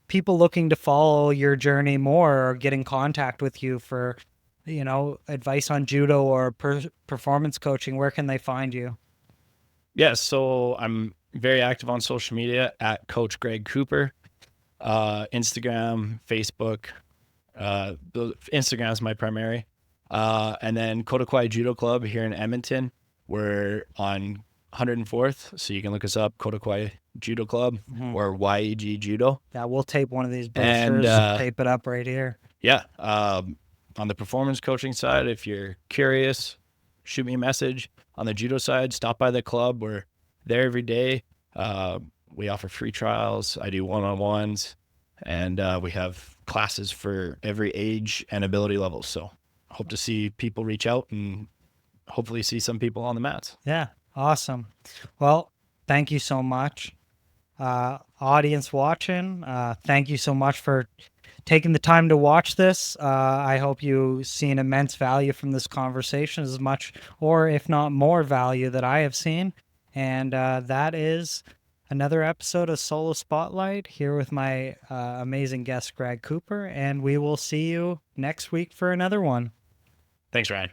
People looking to follow your journey more or get in contact with you for, advice on judo or performance coaching, where can they find you? Yeah, so I'm very active on social media at Coach Greg Cooper, Instagram, Facebook. Instagram is my primary. And then Kodokwai Judo Club here in Edmonton. We're on 104th, so you can look us up, Kodokwai Judo Club or YEG Judo. Yeah, we'll tape one of these And brochures, tape it up right here. yeah, on the performance coaching side, if you're curious, shoot me a message. On the judo side, stop by the club. We're there every day. We offer free trials. I do one-on-ones, and we have classes for every age and ability level. So hope to see people reach out and hopefully see some people on the mats. Yeah, awesome. Well, thank you so much. Audience watching, thank you so much for taking the time to watch this. I hope you see an immense value from this conversation, as much or if not more value that I have seen. And that is another episode of Solo Spotlight here with my amazing guest, Greg Cooper. And we will see you next week for another one. Thanks, Ryan.